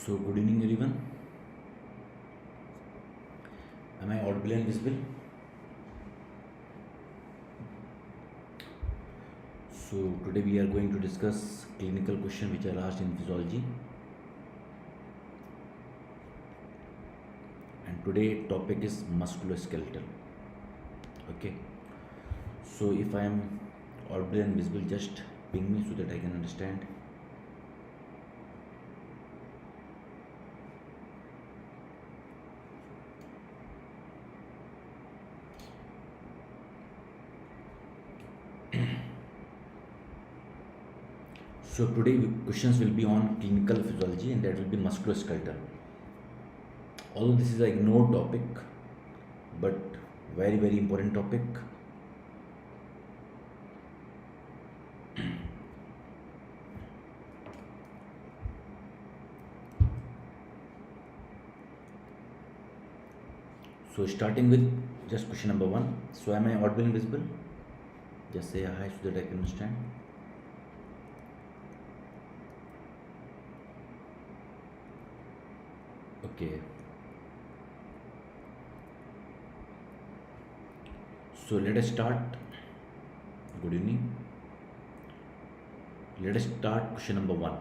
So, good evening, everyone. Am I audible and visible? So, today we are going to discuss clinical question which are asked in physiology. And today topic is musculoskeletal. Okay. So, if I am audible and visible, just ping me so that I can understand. So today questions will be on clinical physiology and that will be musculoskeletal. Although this is an ignored topic, but very important topic. So starting with just question number 1. So am I audible and visible? Just say hi so that I can understand. Okay. So let us start. Good evening. Let us start question number 1.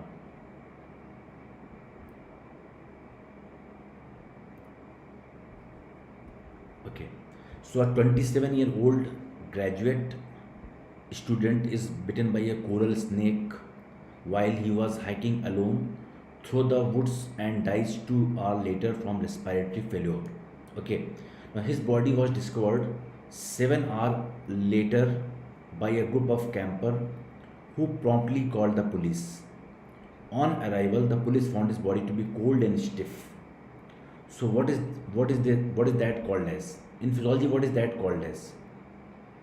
Okay. So a 27-year-old graduate student is bitten by a coral snake while he was hiking alone through the woods and dies 2 hours later from respiratory failure. Okay. Now his body was discovered 7 hours later by a group of campers who promptly called the police. On arrival, the police found his body to be cold and stiff. So what is that called as? In physiology, what is that called as?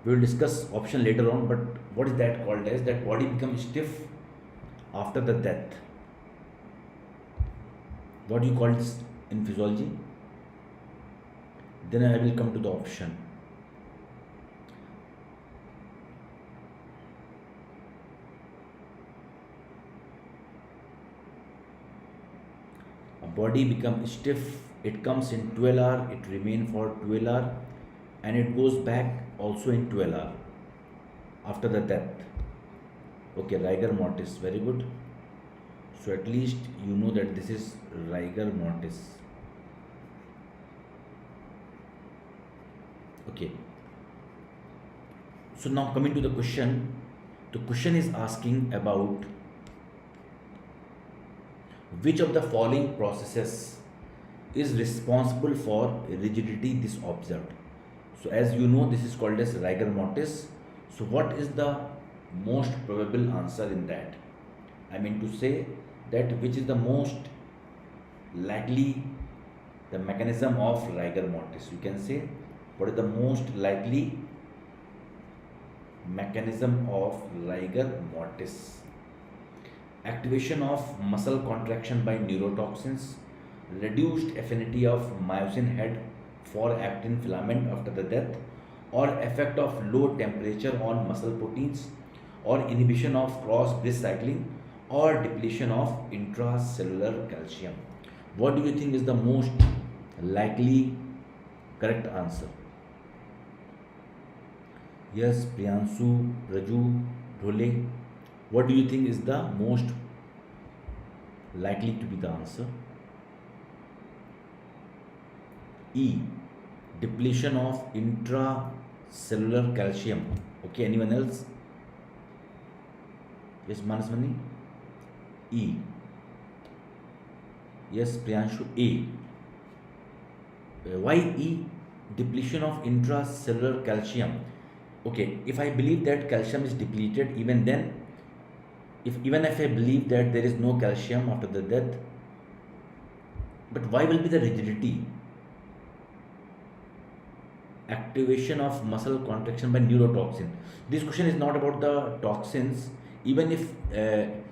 We will discuss option later on, but what is that called as? That body becomes stiff after the death. What do you call this in physiology? Then I will come to the option. A body becomes stiff, it comes in 12 hours, it remains for 12 hours and it goes back also in 12 hours after the death. Okay, rigor mortis, very good. So at least you know that this is rigor mortis. Okay. So now coming to the question is asking about which of the following processes is responsible for rigidity this observed. So as you know, this is called as rigor mortis. So what is the most probable answer in that? I mean to say that which is the most likely the mechanism of rigor mortis. You can say what is the most likely mechanism of rigor mortis. Activation of muscle contraction by neurotoxins, reduced affinity of myosin head for actin filament after the death, or effect of low temperature on muscle proteins, or inhibition of cross-bridge cycling, or depletion of intracellular calcium. What do you think is the most likely correct answer? Yes, Priyanshu, Raju, Dhole. What do you think is the most likely to be the answer? E. Depletion of intracellular calcium. Okay, anyone else? Yes, Manaswani? E. Yes, Priyanshu, A. Why E? Depletion of intracellular calcium. Okay, if I believe that calcium is depleted, even if I believe that there is no calcium after the death, but why will be the rigidity? Activation of muscle contraction by neurotoxin. This question is not about the toxins. Even if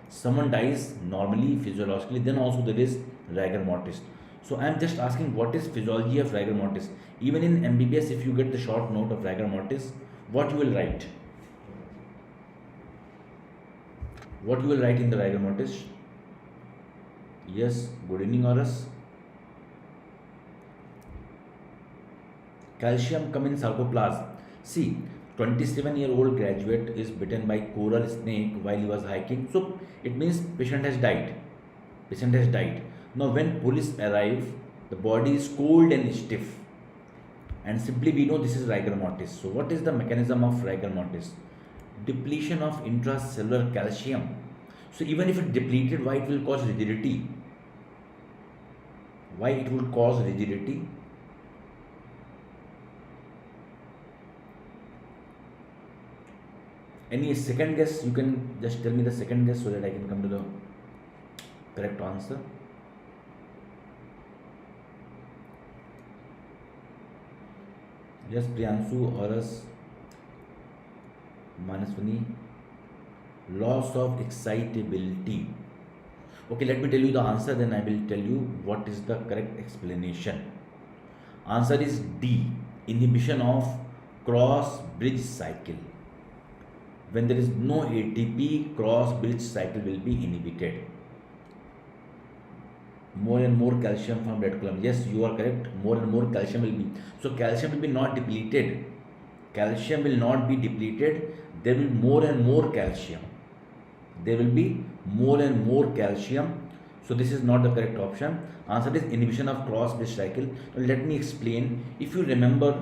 someone dies normally, physiologically, then also there is rigor mortis. So I am just asking what is physiology of rigor mortis. Even in MBBS, if you get the short note of rigor mortis, what you will write? What you will write in the rigor mortis? Yes, good evening, Oris. Calcium come in sarcoplasm. See, 27-year-old graduate is bitten by coral snake while he was hiking. So it means patient has died. Patient has died. Now when police arrive, the body is cold and stiff. And simply we know this is rigor mortis. So what is the mechanism of rigor mortis? Depletion of intracellular calcium. So even if it depleted, why it will cause rigidity? Why it will cause rigidity? Any second guess? You can just tell me the second guess so that I can come to the correct answer. Yes, Priyanshu, Oras, Manaswini. Loss of excitability. Okay, let me tell you the answer, then I will tell you what is the correct explanation. Answer is D. Inhibition of cross bridge cycle. When there is no ATP, cross bridge cycle will be inhibited. More and more calcium from reticulum. Yes, you are correct. More and more calcium will be. So calcium will be not depleted. Calcium will not be depleted. There will be more and more calcium. There will be more and more calcium. So this is not the correct option. Answer is inhibition of cross bridge cycle. Now let me explain. If you remember,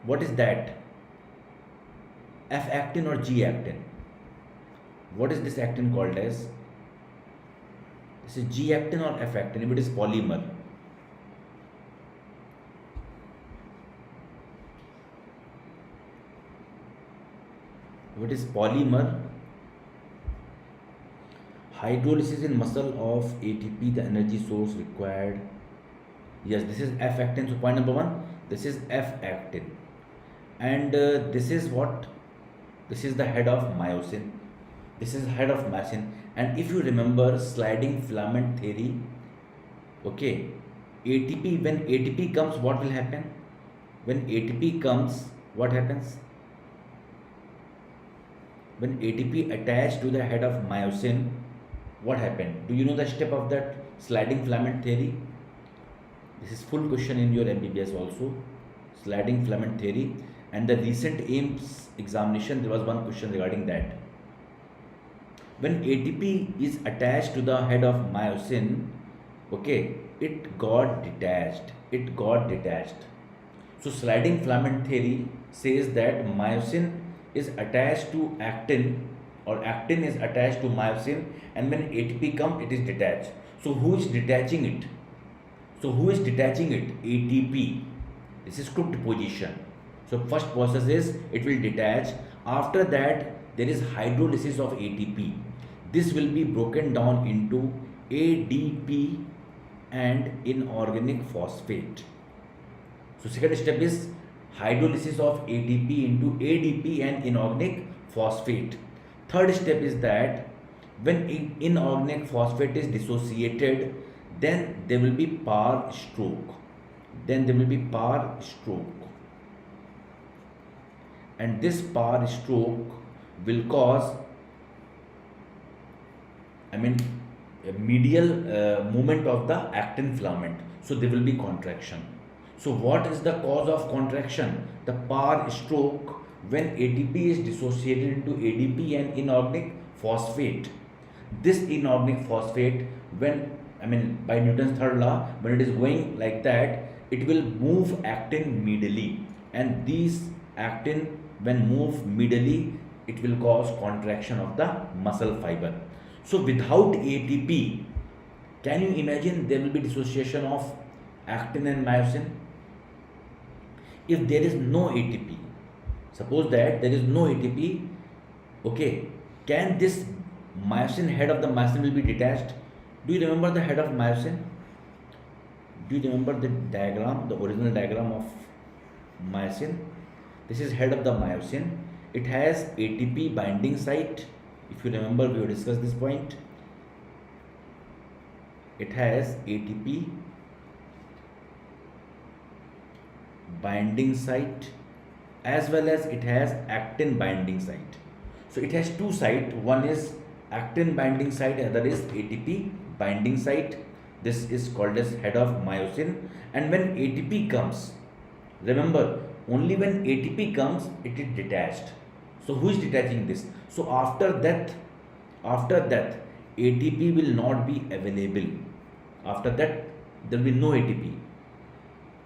what is that? F-actin or G-actin? What is this actin called as? This is G-actin or F-actin if it is polymer. If it is polymer, hydrolysis in muscle of ATP, the energy source required. Yes, this is F-actin. So point number 1, this is F-actin. And this is what? This is the head of myosin. This is head of myosin. And if you remember sliding filament theory, okay, ATP, when ATP comes, what will happen? When ATP comes, what happens? When ATP attached to the head of myosin, what happened? Do you know the step of that sliding filament theory? This is full question in your MBBS also. Sliding filament theory. And the recent AIMS examination, there was one question regarding that. When ATP is attached to the head of myosin, okay, it got detached. It got detached. So sliding filament theory says that myosin is attached to actin, or actin is attached to myosin, and when ATP comes, it is detached. So who is detaching it? So who is detaching it? ATP. This is crooked position. So first process is it will detach. After that, there is hydrolysis of ATP. This will be broken down into ADP and inorganic phosphate. So second step is hydrolysis of ATP into ADP and inorganic phosphate. Third step is that when inorganic phosphate is dissociated, then there will be par stroke. Then there will be par stroke. And this par stroke will cause, a medial movement of the actin filament. So there will be contraction. So what is the cause of contraction? The par stroke, when ATP is dissociated into ADP and inorganic phosphate. This inorganic phosphate, when by Newton's third law, when it is going like that, it will move actin medially, and these actin, when move medially, it will cause contraction of the muscle fiber. So without ATP, can you imagine there will be dissociation of actin and myosin? If there is no ATP, suppose that there is no ATP, okay, can this myosin, head of the myosin will be detached? Do you remember the head of myosin? Do you remember the diagram, the original diagram of myosin? This is head of the myosin. It has ATP binding site. If you remember, we will discuss this point. It has ATP binding site, as well as it has actin binding site. So it has two sites. One is actin binding site, other is ATP binding site. This is called as head of myosin. And when ATP comes, remember, only when ATP comes, it is detached. So who is detaching this? So after that, ATP will not be available. After that, there will be no ATP.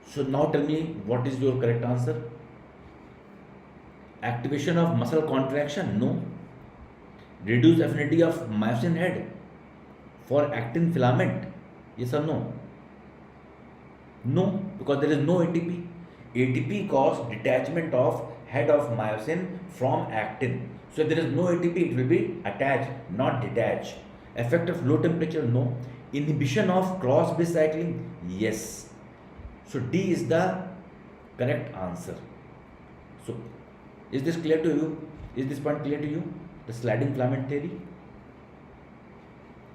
So now tell me, what is your correct answer? Activation of muscle contraction? No. Reduce affinity of myosin head for actin filament? Yes or no? No, because there is no ATP. ATP causes detachment of head of myosin from actin. So if there is no ATP, it will be attached, not detached. Effect of low temperature? No. Inhibition of cross-bridge cycling? Yes. So D is the correct answer. So is this clear to you? Is this point clear to you? The sliding filament theory?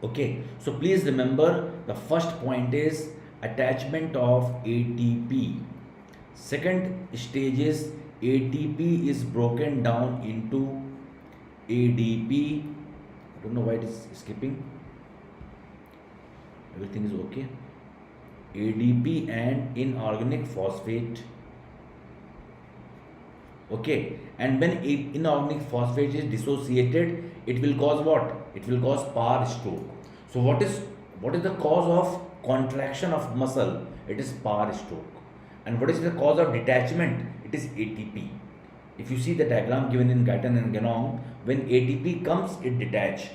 Okay. So please remember, the first point is attachment of ATP. Second stage is ATP is broken down into ADP. I don't know why it is skipping. Everything is okay. ADP and inorganic phosphate. Okay, and when inorganic phosphate is dissociated, it will cause what? It will cause power stroke. So what is the cause of contraction of muscle? It is power stroke. And what is the cause of detachment? It is ATP. If you see the diagram given in Guyton and Ganong, when ATP comes, it detach.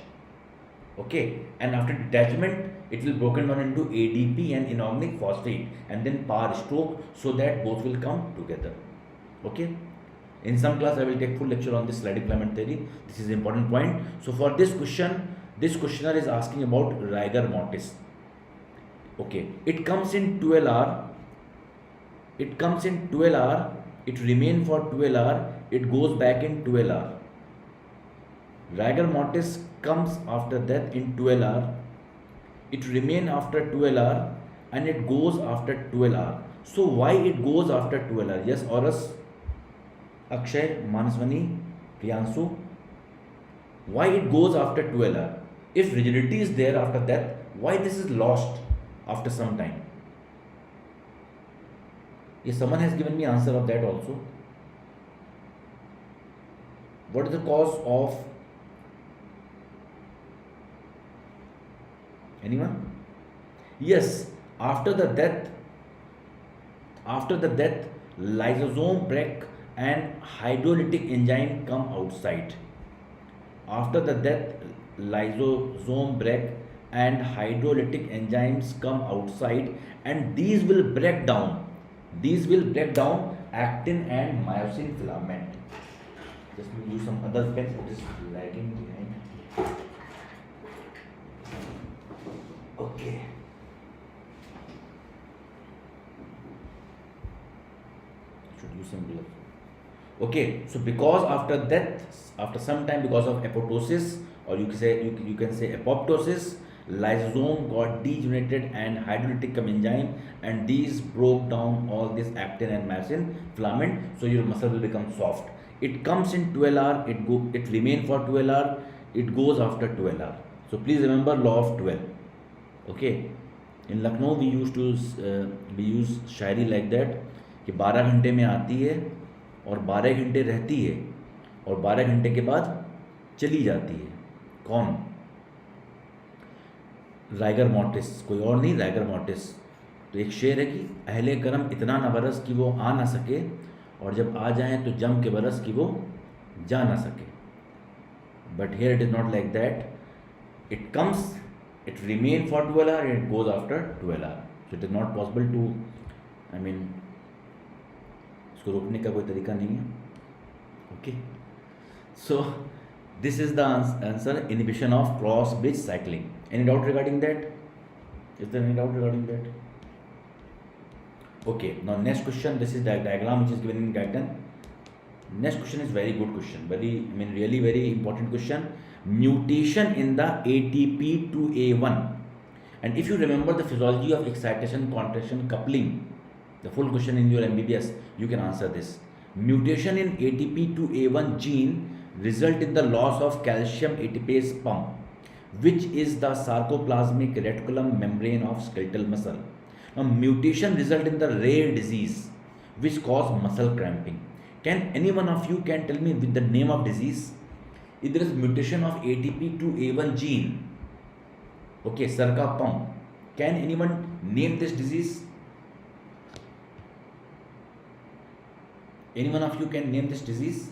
Okay, and after detachment, it will broken down into ADP and inorganic phosphate, and then power stroke, so that both will come together. Okay. In some class, I will take full lecture on this sliding filament theory. This is an important point. So for this question, this questioner is asking about rigor mortis. Okay, it comes in 12 hour. It comes in 12 hour. It remains for 12 hour. It goes back in 12 hour. Rigor mortis comes after that in 12 hour. It remains after 12 hour, and it goes after 12 hour. So why it goes after 12 hour? Yes, or else Akshay, Manaswani, Priyansu. Why it goes after 12 hour? If rigidity is there after that, why this is lost after some time? Yes, someone has given me answer of that also. What is the cause of? Anyone? Yes, after the death, lysosome break and hydrolytic enzyme come outside. After the death, lysosome break and hydrolytic enzymes come outside, and these will break down actin and myosin filament. Just use some other pen, it is lagging behind. Okay. Should use some gloves. Okay, so because after death, after some time, because of apoptosis, or you can say apoptosis, lysosome got degenerated and hydrolytic enzyme, and these broke down all this actin and myosin filament, so your muscle will become soft. It comes in 12 hour, it remain for 12 hour, it goes after 12 hour. So please remember law of 12. Okay, in Lucknow we use Shayari like that कि 12 घंटे में आती है और 12 घंटे रहती है और 12 घंटे के बाद चली जाती है. कौन? राइगर मोर्टिस, कोई और नहीं, राइगर मोर्टिस. तो एक शेर है कि अहले करम इतना न बरस कि वो आ ना सके, और जब आ जाएं तो जम के बरस कि वो जा ना सके. But here it is not like that. It comes, it remain for 12 hours and it goes after 12 hours. So it is not possible to, इसको रोकने का कोई तरीका नहीं है. Okay, so this is the answer, inhibition of cross bridge cycling. Any doubt regarding that? Is there any doubt regarding that? Okay, now next question. This is the diagram which is given in Guyton. Next question is very good question, really very important question. Mutation in the ATP to A1. And if you remember the physiology of excitation, contraction, coupling, the full question in your MBBS, you can answer this. Mutation in ATP to A1 gene result in the loss of calcium ATPase pump, which is the sarcoplasmic reticulum membrane of skeletal muscle. Now, mutation result in the rare disease which cause muscle cramping. Can any one of you can tell me with the name of disease? If there is mutation of ATP to A1 gene, okay, sarcoplasm. Can anyone name this disease? Any one of you can name this disease?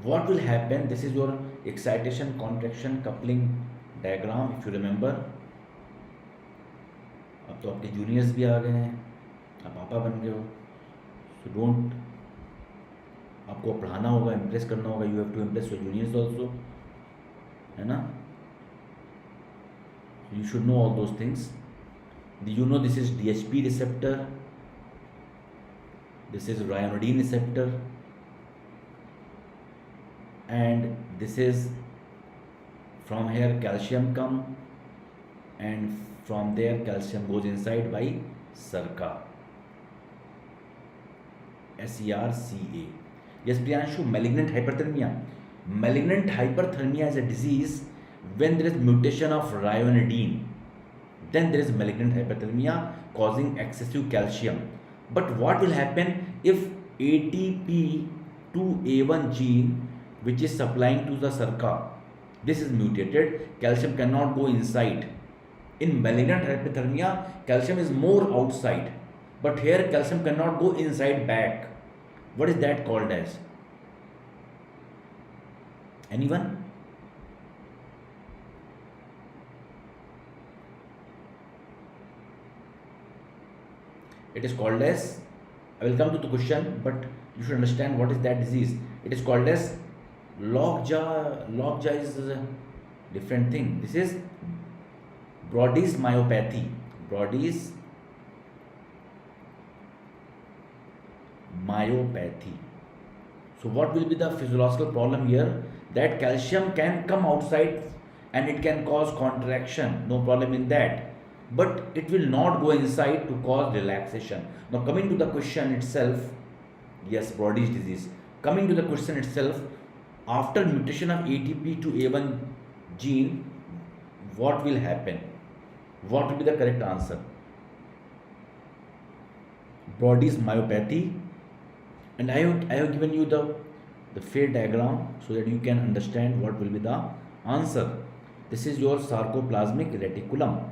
What will happen? This is your excitation, contraction, coupling diagram, if you remember. अब तो आपके juniors भी आ गए हैं, आप पापा बन गए हो, सो डोंट, आपको पढ़ाना होगा, इम्प्रेस करना होगा, you have to impress your juniors also, है ना? You should know all those things. You know this is DHP receptor, this is ryanodine receptor, and this is from here calcium come, and from there calcium goes inside by SERCA, SERCA. Yes, Priyanshu, malignant hyperthermia. Malignant hyperthermia is a disease when there is mutation of ryanodine. Then there is malignant hyperthermia causing excessive calcium. But what will happen if ATP to A1 gene, which is supplying to the SERCA, this is mutated, calcium cannot go inside. In malignant hyperthermia, calcium is more outside, but here calcium cannot go inside back. What is that called as? Anyone? It is called as, I will come to the question, but you should understand what is that disease. It is called as lockjaw. Lockjaw is a different thing. This is Brody's myopathy. Brody's myopathy. So what will be the physiological problem here? That calcium can come outside and it can cause contraction. No problem in that. But it will not go inside to cause relaxation. Now coming to the question itself, yes, Brody's disease. Coming to the question itself, after mutation of ATP to A1 gene, what will happen? What will be the correct answer? Brody's myopathy. And I have given you the fair diagram so that you can understand what will be the answer. This is your sarcoplasmic reticulum.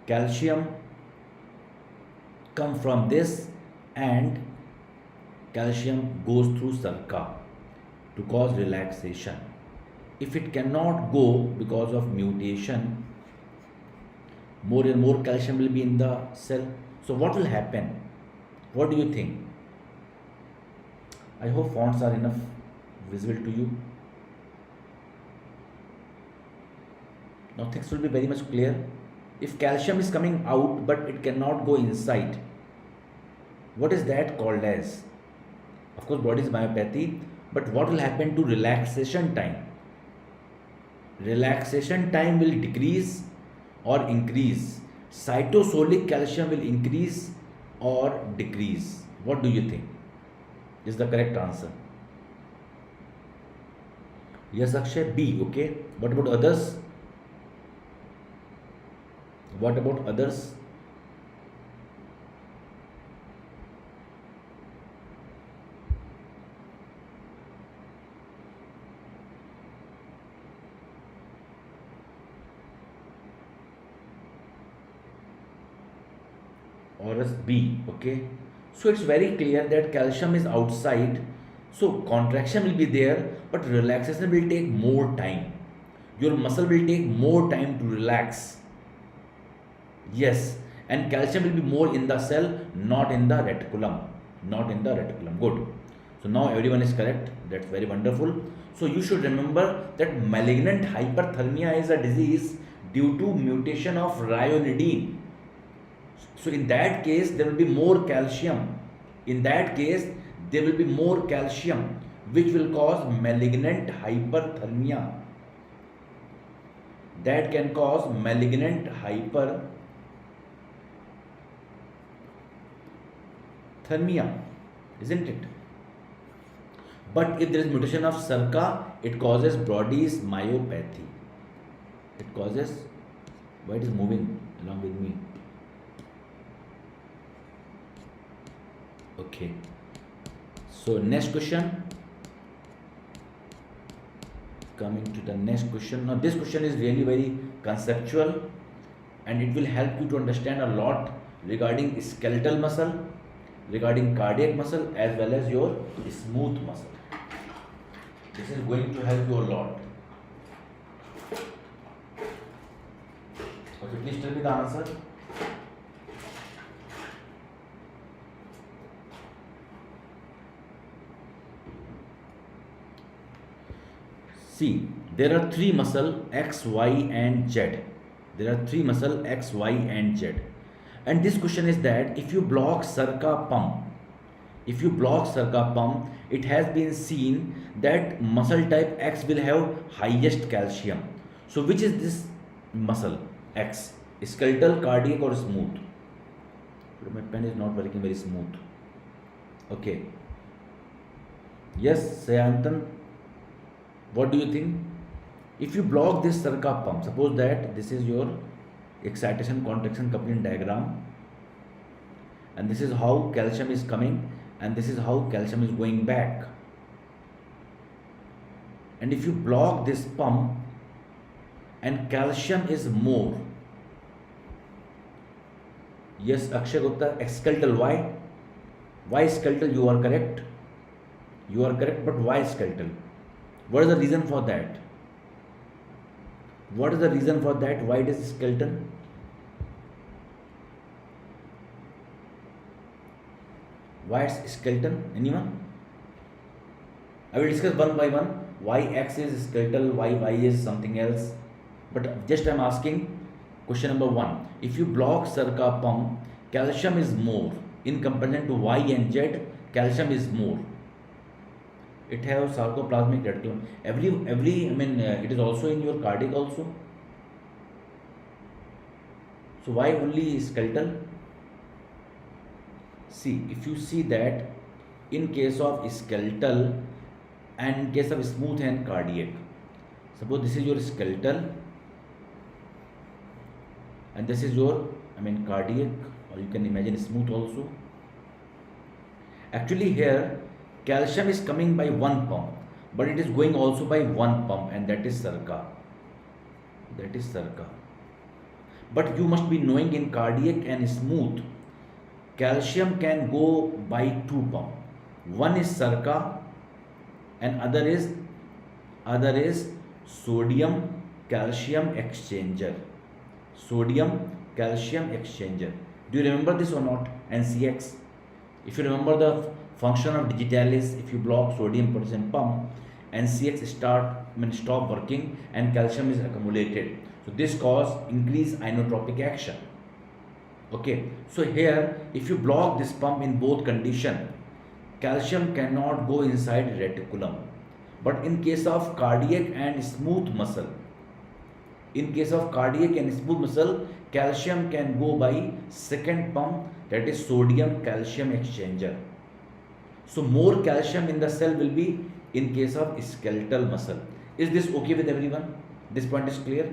Calcium come from this and calcium goes through SERCA to cause relaxation. If it cannot go because of mutation, more and more calcium will be in the cell. So what will happen? What do you think? I hope fonts are enough visible to you. Now things will be very much clear. If calcium is coming out but it cannot go inside, what is that called as? Of course, Brody's myopathy, but what will happen to relaxation time? Relaxation time will decrease or increase. Cytosolic calcium will increase or decrease. What do you think is the correct answer? Yes, Akshay, B. Okay. What about others? What about others? Or as B. Okay. So it's very clear that calcium is outside. So contraction will be there, but relaxation will take more time. Your muscle will take more time to relax. Yes, and calcium will be more in the cell, not in the reticulum. Not in the reticulum. Good. So now everyone is correct. That's very wonderful. So you should remember that malignant hyperthermia is a disease due to mutation of ryanodine. So in that case, there will be more calcium. In that case, there will be more calcium, which will cause malignant hyperthermia. That can cause malignant hyperthermia, isn't it? But if there is mutation of SERCA, it causes Brody's myopathy. It causes, why it is moving along with me? Okay. So next question. Coming to the next question. Now this question is really very conceptual, and it will help you to understand a lot regarding skeletal muscle, regarding cardiac muscle, as well as your smooth muscle. This is going to help you a lot. Okay, please tell me the answer. See, there are three muscle X, Y, and Z. There are three muscle X, Y, and Z. And this question is that if you block Sarka pump, it has been seen that muscle type X will have highest calcium. So which is this muscle X? Skeletal, cardiac, or smooth? My pen is not working very smooth. Okay. Yes, Sayantan. What do you think? If you block this Sarka pump, suppose that this is your excitation contraction coupling diagram, and this is how calcium is coming, and this is how calcium is going back. And if you block this pump and calcium is more, yes, Akshay Gupta, skeletal. Why skeletal? You are correct. But why skeletal? What is the reason for that? Why it is skeleton? Why it's skeleton? Anyone? I will discuss one by one. Why X is skeletal, why Y is something else. But just I am asking question number 1. If you block Sarka pump, calcium is more. In comparison to Y and Z, calcium is more. It has sarcoplasmic reticulum. It is also in your cardiac also. So why only skeletal? See, if you see that in case of skeletal and in case of smooth and cardiac, suppose this is your skeletal and this is your cardiac, or you can imagine smooth also. Actually here calcium is coming by one pump, but it is going also by one pump, and that is Sarka. But you must be knowing in cardiac and smooth, calcium can go by two pumps. One is Sarka and other is sodium calcium exchanger. Do you remember this or not? NCX. If you remember the function of digitalis, if you block sodium potassium pump, NCX stop working and calcium is accumulated. So this cause increase inotropic action. Okay. So here, if you block this pump in both condition, calcium cannot go inside reticulum. But in case of cardiac and smooth muscle, calcium can go by second pump, that is sodium calcium exchanger. So more calcium in the cell will be in case of skeletal muscle. Is this okay with everyone? This point is clear?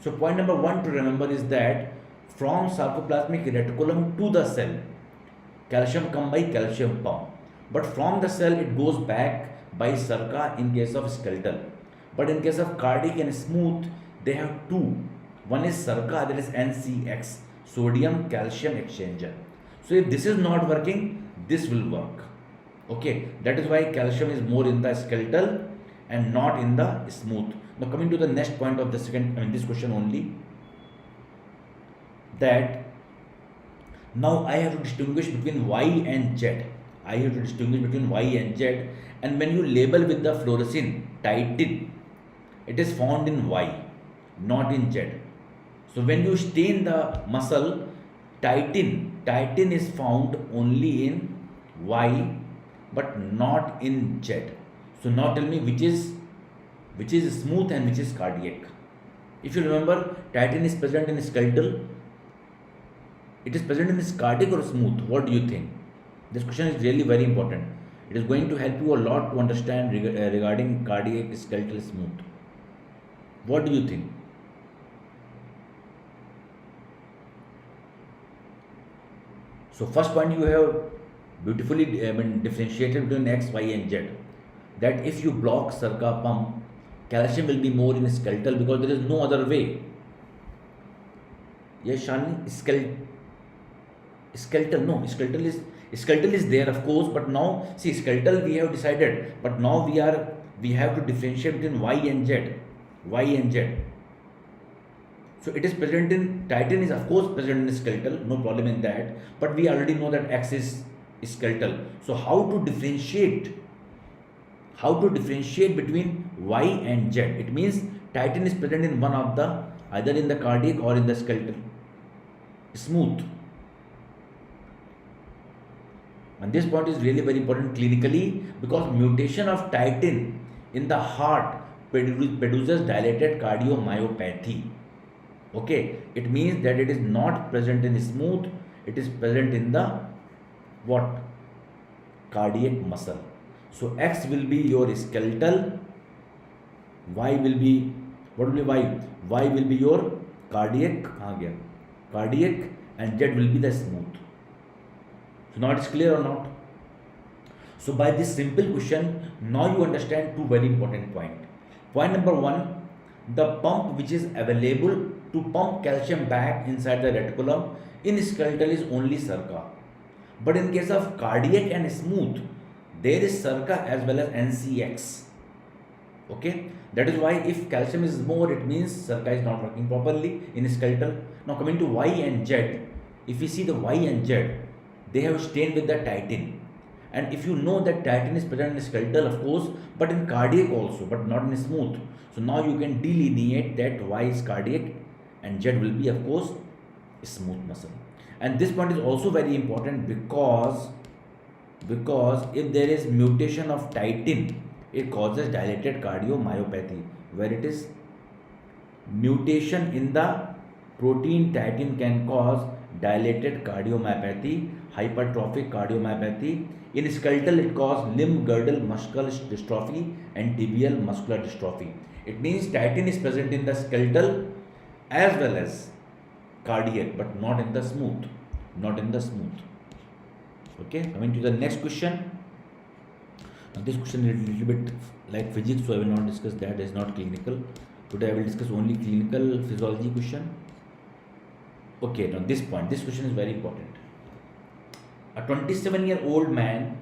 So point number 1 to remember is that from sarcoplasmic reticulum to the cell, calcium come by calcium pump. But from the cell it goes back by Sarka in case of skeletal. But in case of cardiac and smooth, they have two. One is Sarka, other is NCX, sodium calcium exchanger. So if this is not working, this will work. Okay, that is why calcium is more in the skeletal and not in the smooth. Now coming to the next point of the this question only, that now I have to distinguish between Y and Z. And when you label with the fluorescein titin, it is found in Y, not in Z. So when you stain the muscle, titin is found only in Y but not in Z. So now tell me which is smooth and which is cardiac. If you remember, titin is present in skeletal. It is present in this cardiac or smooth? What do you think? This question is really very important. It is going to help you a lot to understand regarding cardiac, skeletal, smooth. What do you think? So first point you have beautifully differentiated between X, Y and Z. That if you block Sarka pump, calcium will be more in skeletal because there is no other way. Yes, Shani, skeletal, no, skeletal is there of course, but now see skeletal we have decided, but now we have to differentiate between Y and Z. Y and Z. So it is present in titan is of course present in skeletal, no problem in that. But we already know that X is skeletal. So how to differentiate? How to differentiate between Y and Z? It means titan is present in one of the either in the cardiac or in the skeletal. Smooth. And this point is really very important clinically because mutation of titin in the heart produces dilated cardiomyopathy. Okay, it means that it is not present in smooth, it is present in the what? Cardiac muscle. So X will be your skeletal, Y will be, what will be Y? Y will be your cardiac, cardiac, and Z will be the smooth. So now it's clear or not? So by this simple question, now you understand two very important points. Point number one, the pump which is available to pump calcium back inside the reticulum in skeletal is only Sarka. But in case of cardiac and smooth, there is Sarka as well as NCX. Okay, that is why if calcium is more, it means Sarka is not working properly in skeletal. Now coming to Y and Z, if we see the Y and Z, they have stained with the titin. And if you know that titin is present in skeletal, of course, but in cardiac also, but not in smooth. So now you can delineate that Y is cardiac and Z will be, of course, smooth muscle. And this point is also very important because if there is mutation of titin, it causes dilated cardiomyopathy. Where it is mutation in the protein titin can cause dilated cardiomyopathy, hypertrophic cardiomyopathy. In skeletal, it causes limb girdle muscular dystrophy and tibial muscular dystrophy. It means titin is present in the skeletal as well as cardiac, but not in the smooth. Not in the smooth. Okay, coming to the next question. Now this question is a little bit like physics, so I will not discuss that. It is not clinical. Today I will discuss only clinical physiology question. Okay, now this question is very important. A 27-year-old man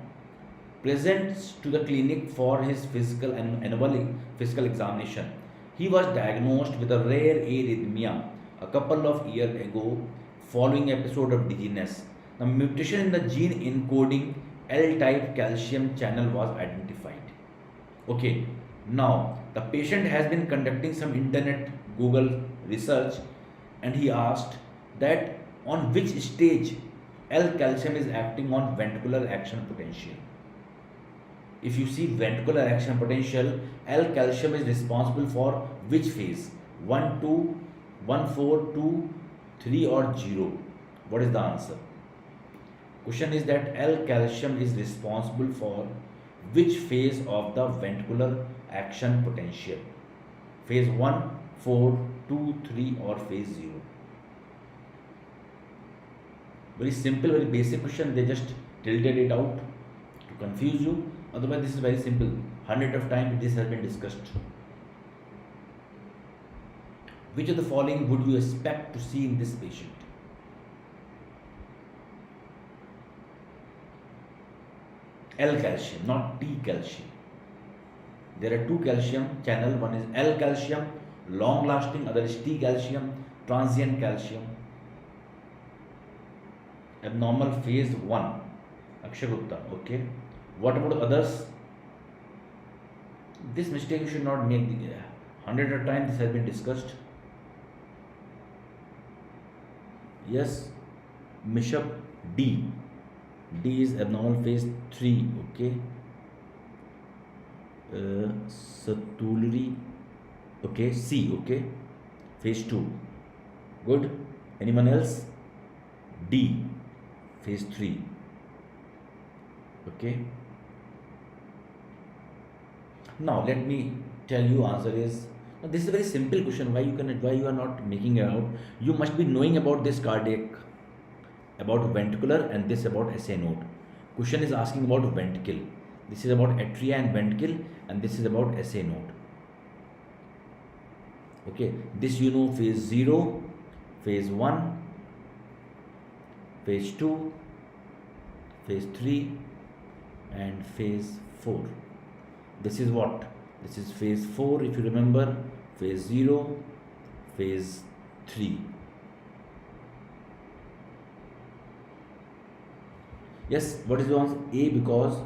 presents to the clinic for his annual physical examination. He was diagnosed with a rare arrhythmia a couple of years ago following episode of dizziness. The mutation in the gene encoding L-type calcium channel was identified. Okay, now the patient has been conducting some internet Google research and he asked that on which stage L-calcium is acting on ventricular action potential. If you see ventricular action potential, L-calcium is responsible for which phase? 1, 2, 1, 4, 2, 3 or 0? What is the answer? Question is that L-calcium is responsible for which phase of the ventricular action potential? Phase 1, 4, 2, 3 or phase 0? Very simple, very basic question. They just tilted it out to confuse you. Otherwise, this is very simple. Hundreds of times this has been discussed. Which of the following would you expect to see in this patient? L-calcium, not T-calcium. There are two calcium channel. One is L-calcium, long-lasting. Other is T-calcium, transient calcium. Abnormal phase 1, Akshay Gupta. Okay. What about others? This mistake you should not make. Hundreds of times this has been discussed. Yes, Mishap D. D is abnormal phase 3. Okay. Satulri. Okay. C. Okay. Phase 2. Good. Anyone else? D. Phase 3. Okay. Now let me tell you answer is. Now this is a very simple question. Why you are not making it out? You must be knowing about this cardiac about ventricular and this about SA node. Question is asking about ventricle. This is about atria and ventricle, and this is about SA node. Okay, this you know, phase 0, phase 1, phase 2, phase 3 and phase 4. This is what? This is phase 4 if you remember, phase 0, phase 3. Yes, what is the answer? A, because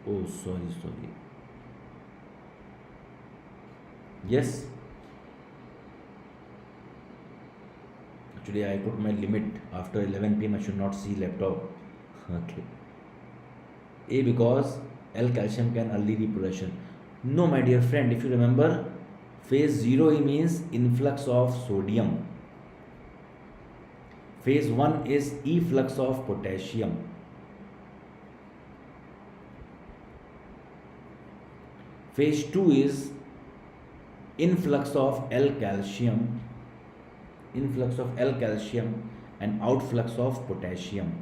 oh sorry. Yes, actually I put my limit after 11 p.m. I should not see laptop. Okay. A, because L calcium can early reproduction. No, my dear friend, if you remember, phase 0 means influx of sodium. Phase 1 is efflux of potassium. Phase 2 is influx of L calcium and outflux of potassium.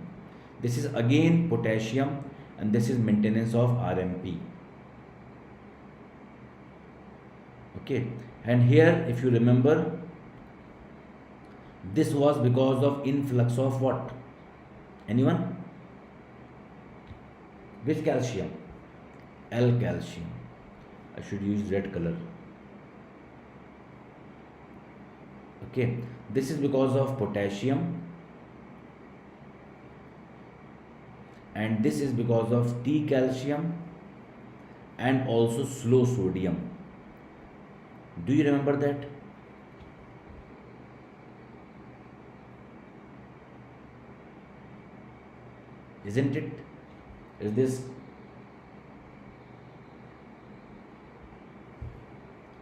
This is again potassium and this is maintenance of RMP. Okay, and here if you remember, this was because of influx of what? Anyone? Which calcium? L calcium. I should use red color. Okay, this is because of potassium and this is because of T calcium and also slow sodium. Do you remember that? Isn't it? Is this?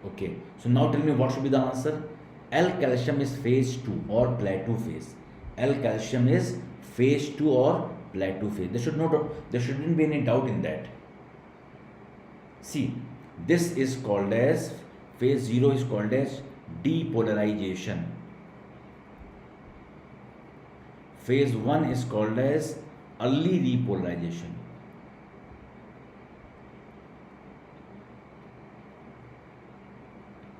Okay, so now tell me what should be the answer. L calcium is phase 2 or plateau phase. L calcium is phase 2 or plateau phase. There shouldn't be any doubt in that. See, this is called as phase 0 is called as depolarization. Phase 1 is called as early repolarization.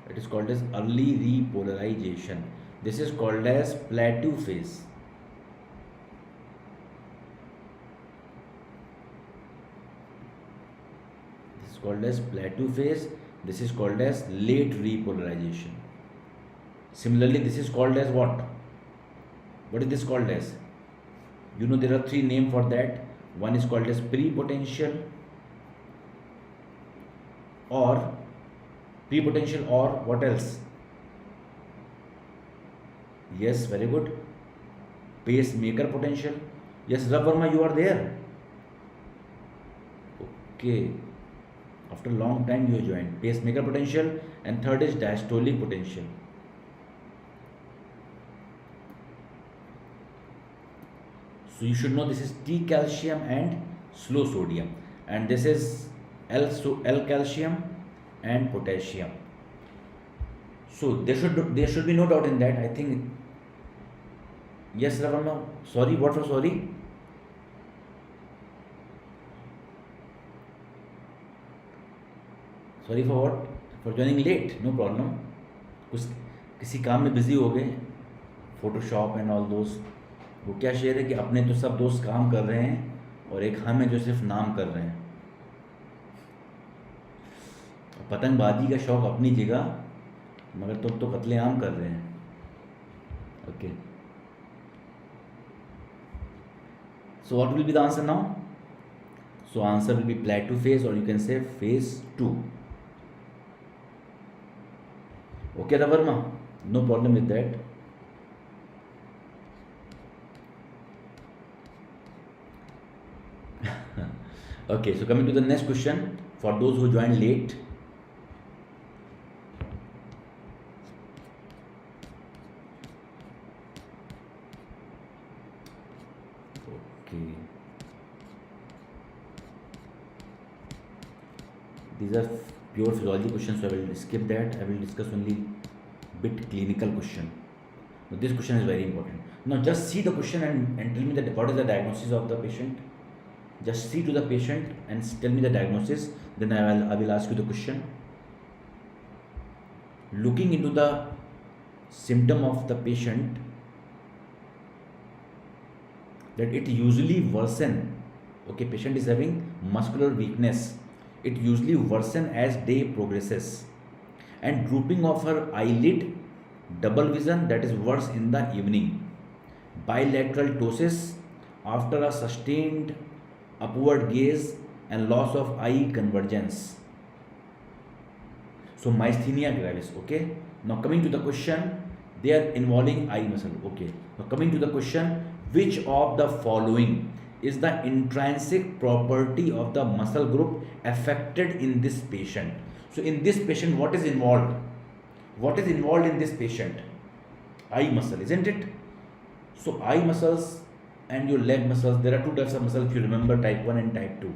It is called as early repolarization. This is called as plateau phase. This is called as plateau phase. This is called as late repolarization. Similarly, this is called as what? What is this called as? You know there are three names for that. One is called as prepotential or what else? Yes, very good. Pacemaker potential. Yes, Ravarma, you are there. Okay. After a long time you joined. Pacemaker potential, and third is diastolic potential. So you should know this is T calcium and slow sodium, and this is L calcium and potassium. So there should be no doubt in that. I think yes, Ravarma. Sorry, what for sorry? Sorry for what? For joining late. No problem. कुछ किसी काम में busy हो गए, Photoshop and all दोस्त. वो क्या share है कि अपने तो सब दोस्त काम कर रहे हैं और एक हम है जो सिर्फ नाम कर रहे हैं. पतंगबाजी का शौक अपनी जगह, मगर तुम तो कत्लेआम कर रहे हैं. Okay, so what will be the answer now? So answer will be plateau phase, or you can say phase 2. Okay, Ravarma, no problem with that. Okay, so coming to the next question for those who joined late. Okay. these are pure physiology questions, so I will skip that. I will discuss only bit clinical question. Now, this question is very important. Now just see the question and tell me that what is the diagnosis of the patient. Just see to the patient and tell me the diagnosis. Then I will ask you the question. Looking into the symptom of the patient, that it usually worsen. Okay, patient is having muscular weakness. It usually worsen as day progresses, and drooping of her eyelid, double vision, that is worse in the evening, bilateral ptosis after a sustained upward gaze, and loss of eye convergence. So myasthenia gravis. Okay, now coming to the question, they are involving eye muscle. Okay, now coming to the question, which of the following is the intrinsic property of the muscle group affected in this patient? So in this patient, what is involved? What is involved in this patient? Eye muscle, isn't it? So eye muscles and your leg muscles, there are two types of muscles if you remember, type 1 and type 2.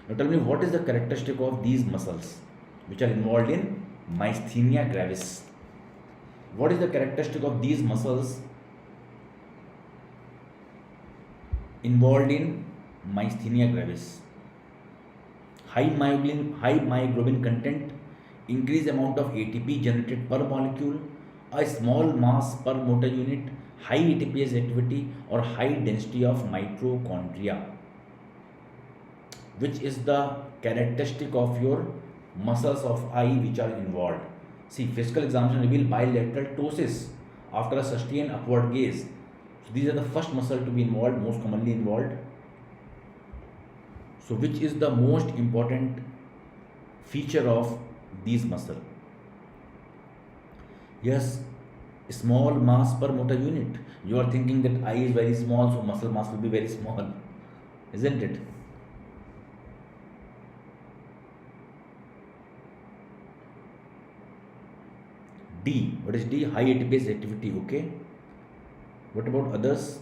Now tell me, what is the characteristic of these muscles which are involved in myasthenia gravis? What is the characteristic of these muscles involved in myasthenia gravis? High myoglobin content, increased amount of ATP generated per molecule, a small mass per motor unit, high ATPase activity, or high density of mitochondria. Which is the characteristic of your muscles of eye which are involved? See, physical examination reveal bilateral ptosis after a sustained upward gaze. So these are the first muscle to be involved, most commonly involved. So which is the most important feature of these muscle? Yes, small mass per motor unit. You are thinking that eye is very small, so muscle mass will be very small, isn't it? D. What is D? High ATPase activity. Okay. What about others?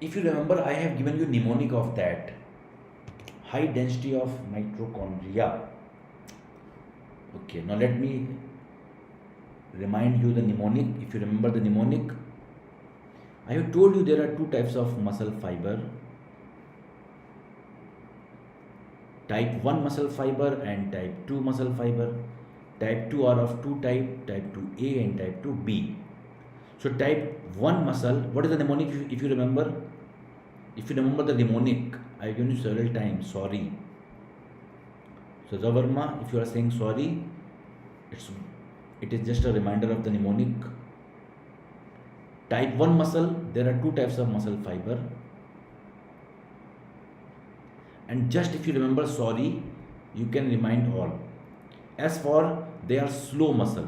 If you remember, I have given you mnemonic of that. High density of mitochondria. Okay. Now let me remind you the mnemonic. If you remember the mnemonic, I have told you there are two types of muscle fiber. Type 1 muscle fiber and type 2 muscle fiber. Type 2 are of two type, type 2A and type 2B. So type 1 muscle, what is the mnemonic if you remember? If you remember the mnemonic, I have given you several times, sorry. So Zavarma, if you are saying sorry, it is just a reminder of the mnemonic. Type 1 muscle, there are two types of muscle fiber. And just if you remember sorry, you can remind all. As for, they are slow muscle.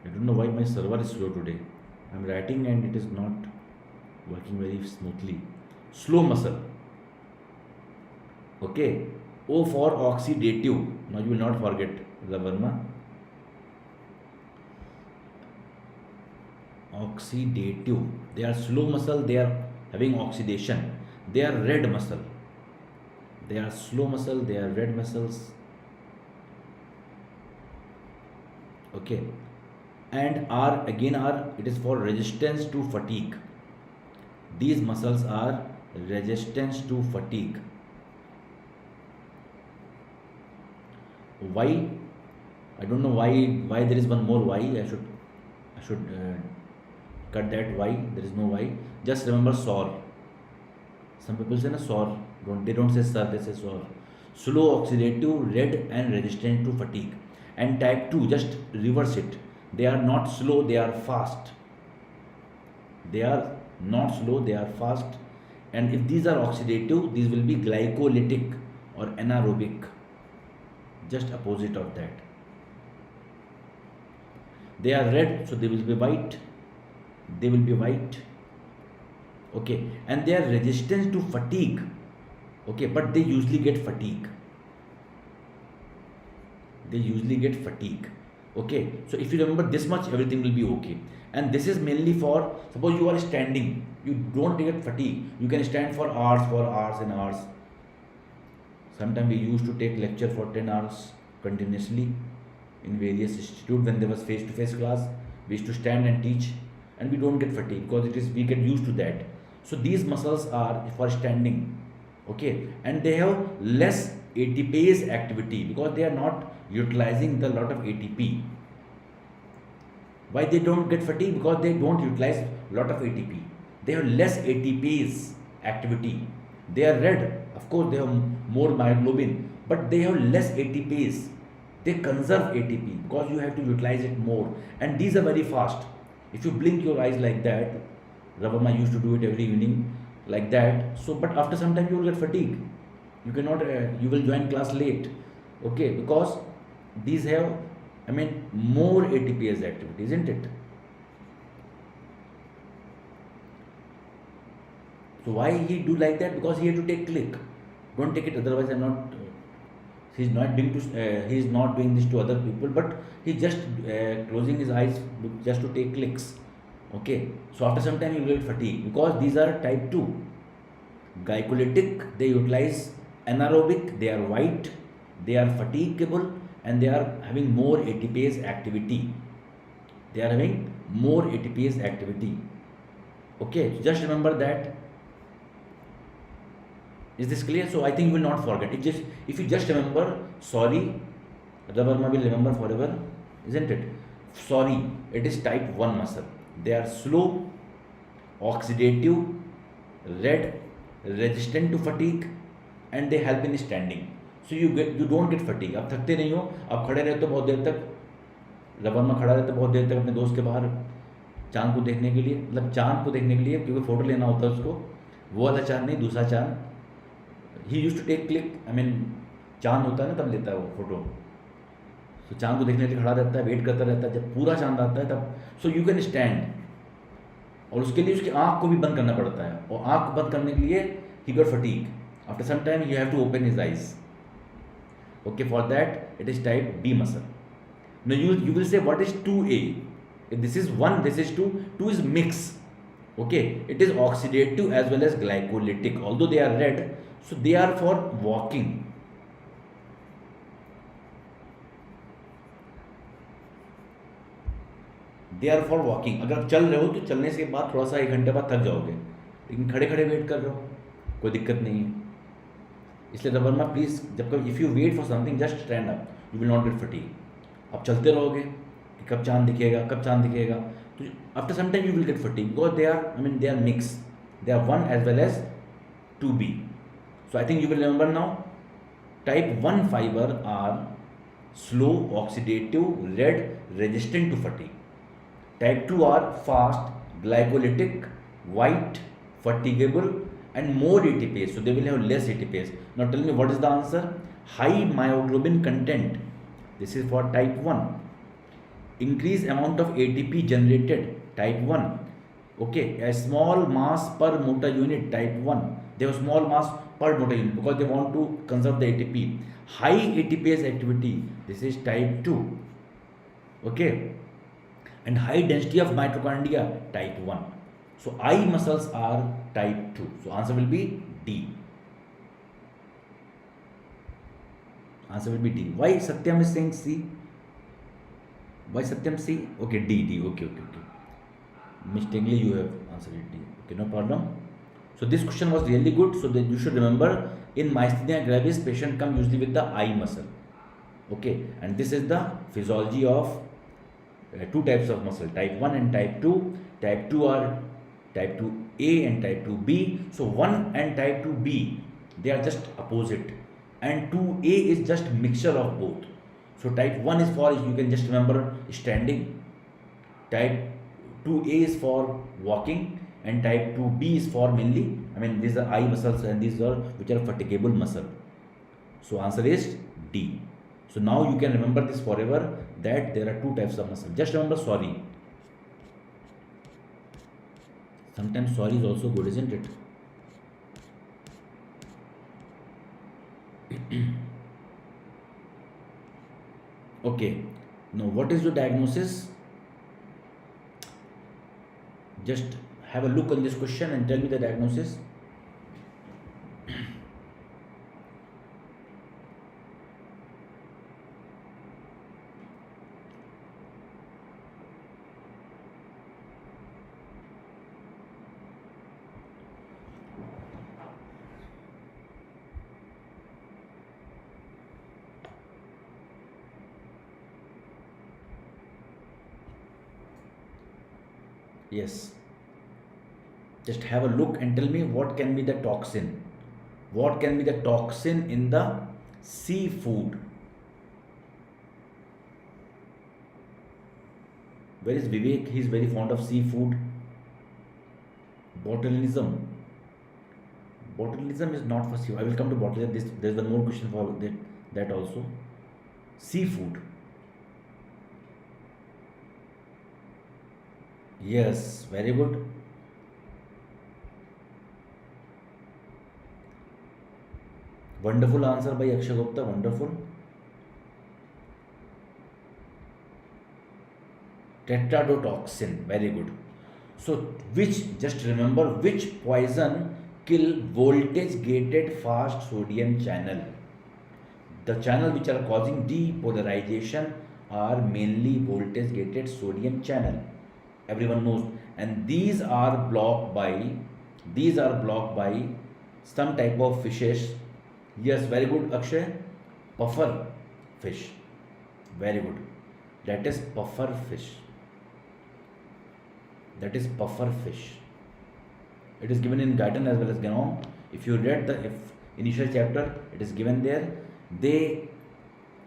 I don't know why my server is slow today. I am writing and it is not working very smoothly. Slow muscle. Okay. O for oxidative. Now you will not forget, Ravarma. Oxidative. They are slow muscle. They are having oxidation. They are red muscle. They are slow muscle. They are red muscles. Okay. And R, again R, it is for resistance to fatigue. These muscles are resistance to fatigue. Y, I don't know why there is one more Y. I should cut that Y. There is no Y. Just remember sore. Some people say na sore. They don't say sir, they say sore. Slow, oxidative, red, and resistant to fatigue. And type 2, just reverse it. They are not slow, they are fast. They are not slow, they are fast. And if these are oxidative, these will be glycolytic or anaerobic. Just opposite of that. They are red, so they will be white. They will be white. Okay. And they are resistant to fatigue. Okay. But they usually get fatigue. They usually get fatigue. Okay. So if you remember this much, everything will be okay. And this is mainly for, suppose you are standing, you don't get fatigue. You can stand for hours and hours. Sometimes we used to take lecture for 10 hours continuously in various institute. When there was face-to-face class, we used to stand and teach, and we don't get fatigue because we get used to that. So these muscles are for standing, okay, and they have less ATPase activity because they are not utilizing the lot of ATP. Why they don't get fatigue? Because they don't utilize lot of ATP. They have less ATPase activity. They are red, of course they have more myoglobin, but they have less ATPase. They conserve ATP because you have to utilize it more, and these are very fast. If you blink your eyes like that, Ravama used to do it every evening like that. So, but after some time you will get fatigue. You cannot. You will join class late, okay? Because these have, I mean, more ATPase activity, isn't it? So why he do like that? Because he had to take click. Don't take it otherwise. I'm not. He's not doing to. He's not doing this to other people, but he just closing his eyes just to take clicks. Okay. So after some time he will get fatigue because these are type 2. Glycolytic, they utilize anaerobic, they are white, they are fatigable, and they are having more ATPase activity. They are having more ATPase activity. Okay, so just remember that. Is this clear? So I think you will not forget. If you just remember, sorry, Ravarma will remember forever, isn't it? Sorry, it is type 1 muscle. They are slow, oxidative, red, resistant to fatigue, and they help in standing. So you don't get fatigue. आप थकते नहीं हो, आप खड़े रहते हो बहुत देर तक. रबरमा खड़ा रहता है बहुत देर तक अपने दोस्त के बाहर चांद को देखने के लिए, मतलब चांद को देखने के लिए, क्योंकि फोटो लेना होता है उसको. वो वाला चांद नहीं, दूसरा चांद. He used to take click, I mean चांद होता है ना तब लेता है वो फोटो. तो चांद को देखने के लिए खड़ा रहता है, वेट करता रहता है, जब पूरा चांद आता है तब. सो यू कैन स्टैंड, और उसके लिए उसकी आँख को भी बंद करना पड़ता है, और आँख बंद करने के लिए ही got fatigue. After some time you have to open his eyes. Okay, for that it is type B muscle. Now you will say what is 2A? If this is 1, this is 2. 2 is mix. Okay, it is oxidative as well as glycolytic. Although they are red, so they are for walking. They are for walking. अगर आप चल रहे हो तो चलने से बाद थोड़ा सा 1 घंटे बाद थक जाओगे, लेकिन खड़े खड़े वेट कर रहे हो कोई दिक्कत नहीं है. इसलिए रबरमा प्लीज़, जब कभी if you wait for something just stand up, you will not get fatigue. आप चलते रहोगे कि कब चांद दिखेगा, कब चांद दिखेगा, तो after some time you will get fatigue because they are, I mean they are mix, they are 1 as well as 2B. So I think you will remember now. Type 1 fibre are slow, oxidative, red, resistant to fatigue. Type 2 are fast, glycolytic, white, fatigable, and more ATPase, so they will have less ATPase. Now tell me what is the answer? High myoglobin content. This is for type 1. Increase amount of ATP generated, type 1. Okay, a small mass per motor unit, type 1. They have small mass per motor unit because they want to conserve the ATP. High ATPase activity, this is type 2. Okay, and high density of mitochondria, type 1. So eye muscles are type 2. So answer will be D. Answer will be D. Why Satyam is saying C? Why Satyam C? Okay, D. Okay. Mistakenly you have answered it D. Okay, no problem. So this question was really good. So that you should remember, in myasthenia gravis, patient come usually with the eye muscle. Okay, and this is the physiology of two types of muscle, type 1 and type 2. Type 2 are type 2A and type 2B. So 1 and type 2B, they are just opposite, and 2A is just mixture of both. So type 1 is for, you can just remember, standing. Type 2A is for walking, and type 2B is for mainly, I mean these are eye muscles, and these are which are fatigable muscle. So answer is D. So now you can remember this forever, that there are two types of muscle. Just remember sorry. Sometimes sorry is also good, isn't it? Okay. Now what is your diagnosis? Just have a look on this question and tell me the diagnosis. Yes. Just have a look and tell me what can be the toxin. What can be the toxin in the seafood? Where is Vivek? He is very fond of seafood. Botulism. Botulism is not for seafood. I will come to botulism. There's one more question for that also. Seafood. Yes, very good. Wonderful answer by Akshay Gupta. Wonderful. Tetrodotoxin. Very good. So, just remember which poison kill voltage gated fast sodium channel. The channel which are causing depolarization are mainly voltage gated sodium channel. Everyone knows, and these are blocked by some type of fishes. Yes, very good, Akshay. Puffer fish. Very good. That is puffer fish. That is puffer fish. It is given in Guyton as well as Genome. If you read the initial chapter, it is given there.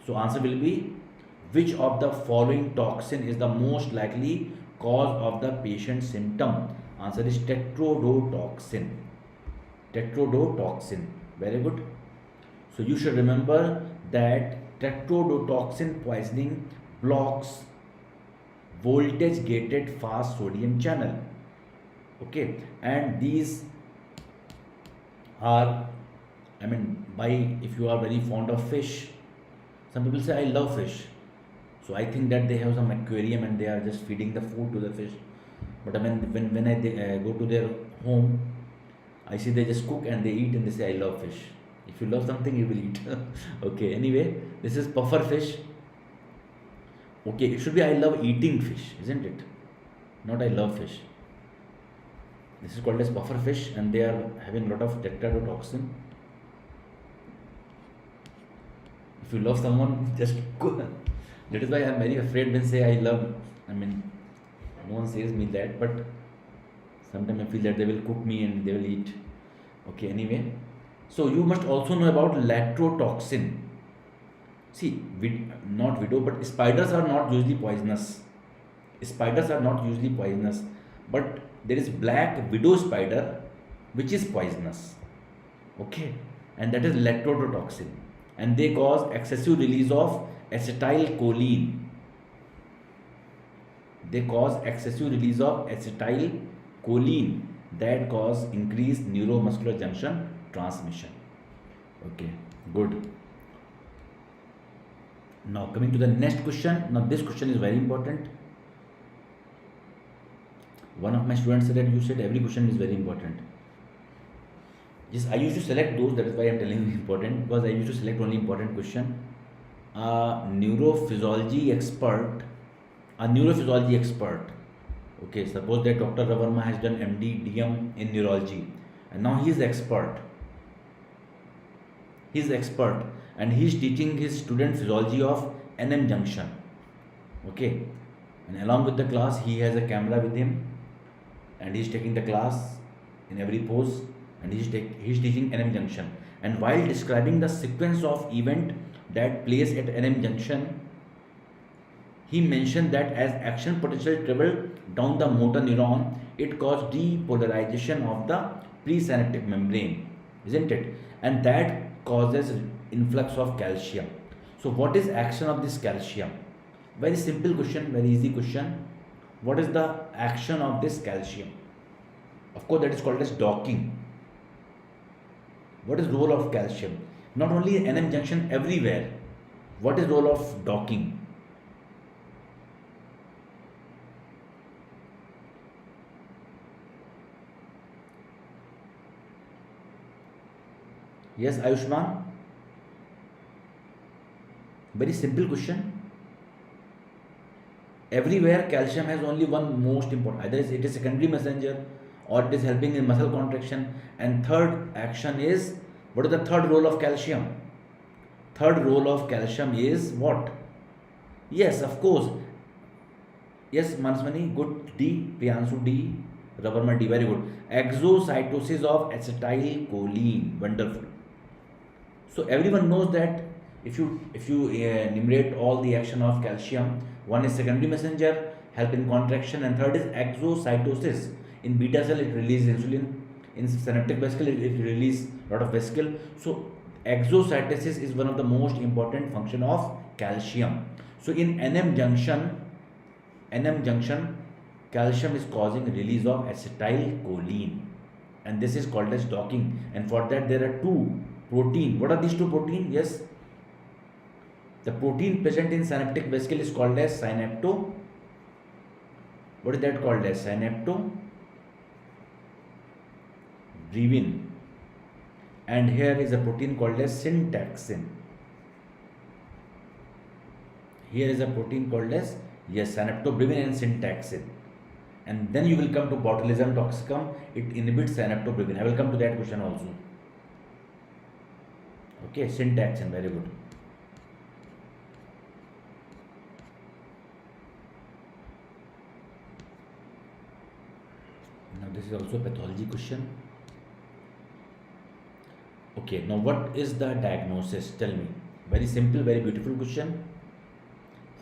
So answer will be, which of the following toxin is the most likely cause of the patient's symptom? Answer is tetrodotoxin. Tetrodotoxin. Very good. So you should remember that tetrodotoxin poisoning blocks voltage gated fast sodium channel. Okay, and these are, if you are very fond of fish, some people say I love fish, so I think that they have some aquarium and they are just feeding the food to the fish. But when I go to their home, I see they just cook and they eat and they say I love fish. If you love something, you will eat. Okay, anyway, this is puffer fish. Okay, it should be I love eating fish, isn't it? Not I love fish. This is called as puffer fish and they are having a lot of tetrodotoxin. If you love someone, just go. That is why I am very afraid when say I love. No one says me that, but sometimes I feel that they will cook me and they will eat. Okay, anyway. So you must also know about latrotoxin. See, not widow, but spiders are not usually poisonous. Spiders are not usually poisonous, but there is black widow spider which is poisonous. Okay, and that is latrotoxin, and they cause excessive release of acetylcholine. They cause excessive release of acetylcholine that cause increased neuromuscular junction transmission. Okay, good. Now coming to the next question. Now this question is very important. One of my students said that you said every question is very important. Yes, I used to select those. That is why I am telling you important, because I used to select only important question. A neurophysiology expert. Okay, suppose that Dr. Ravarma has done MD, DM in neurology, and now he is expert. He is expert, and he is teaching his student physiology of NM junction. Okay, and along with the class, he has a camera with him, and he is taking the class in every pose, and he is teaching NM junction. And while describing the sequence of event that plays at NM junction, he mentioned that as action potential travel down the motor neuron, it caused depolarization of the presynaptic membrane, isn't it? And that causes influx of calcium. So what is action of this calcium? Very simple question, very easy question. What is the action of this calcium? Of course, that is called as docking. What is role of calcium? Not only in NM junction, everywhere. What is role of docking? Yes, Ayushman. Very simple question. Everywhere calcium has only one most important. Either it is secondary messenger or it is helping in muscle contraction. And third action is, what is the third role of calcium? Third role of calcium is what? Yes, of course. Yes, Mansmani, good. D. Priyanshu D. Ravarma D. Very good. Exocytosis of acetylcholine. Wonderful. So everyone knows that if you enumerate all the action of calcium, one is secondary messenger, help in contraction, and third is exocytosis. In beta cell, it releases insulin. In synaptic vesicle, it releases lot of vesicle. So exocytosis is one of the most important function of calcium. So in NM junction, calcium is causing release of acetylcholine, and this is called as docking. And for that, there are two protein. What are these two protein? Yes, the protein present in synaptic vesicle is called as synapto. What is that called as? Synaptobrevin. And here is a protein called as syntaxin. Here is a protein called as, yes, synaptobrevin and syntaxin. And then you will come to botulism toxicum. It inhibits synaptobrevin. I will come to that question also. Okay, syntaxin, very good. Now this is also a pathology question. Okay, now what is the diagnosis? Tell me. Very simple, very beautiful question.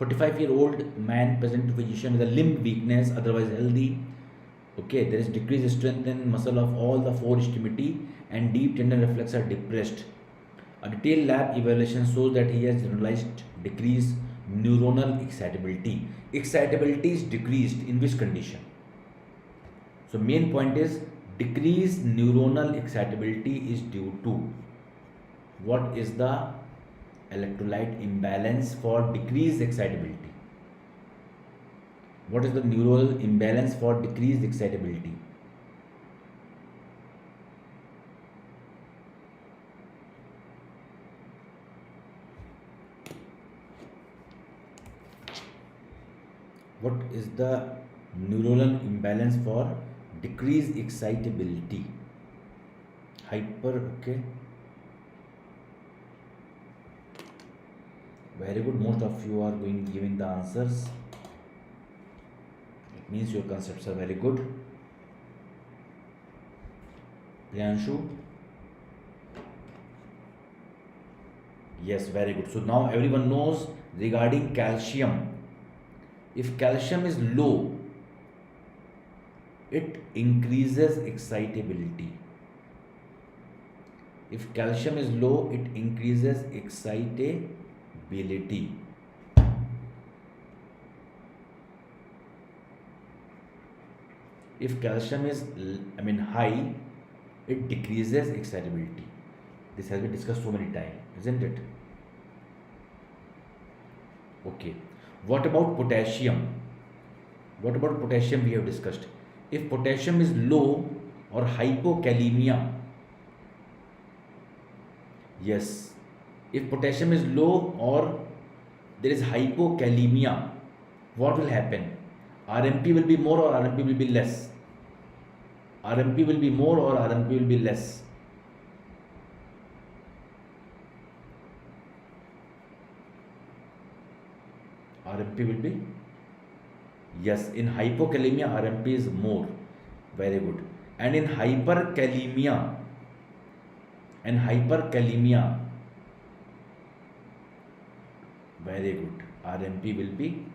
45-year-old man present to physician with a limb weakness, otherwise healthy. Okay, there is decreased strength in muscle of all the four extremity, and deep tendon reflex are depressed. A detailed lab evaluation shows that he has generalized decreased neuronal excitability. Excitability is decreased in which condition? So main point is decreased neuronal excitability is due to what is the electrolyte imbalance for decreased excitability? What is the neural imbalance for decreased excitability? What is the neuronal imbalance for decreased excitability? Okay. Very good. Most of you are giving the answers. It means your concepts are very good. Priyanshu. Yes, very good. So now everyone knows regarding calcium. If calcium is low, it increases excitability. If calcium is low, it increases excitability. If calcium is high, it decreases excitability. This has been discussed so many times, isn't it? Okay. What about potassium? What about potassium we have discussed? If potassium is low or hypokalemia, yes, if potassium is low or there is hypokalemia, what will happen? RMP will be more or RMP will be less? RMP will be more or RMP will be less? RMP will be, yes, in hypokalemia RMP is more. Very good. And in hyperkalemia, very good, RMP will be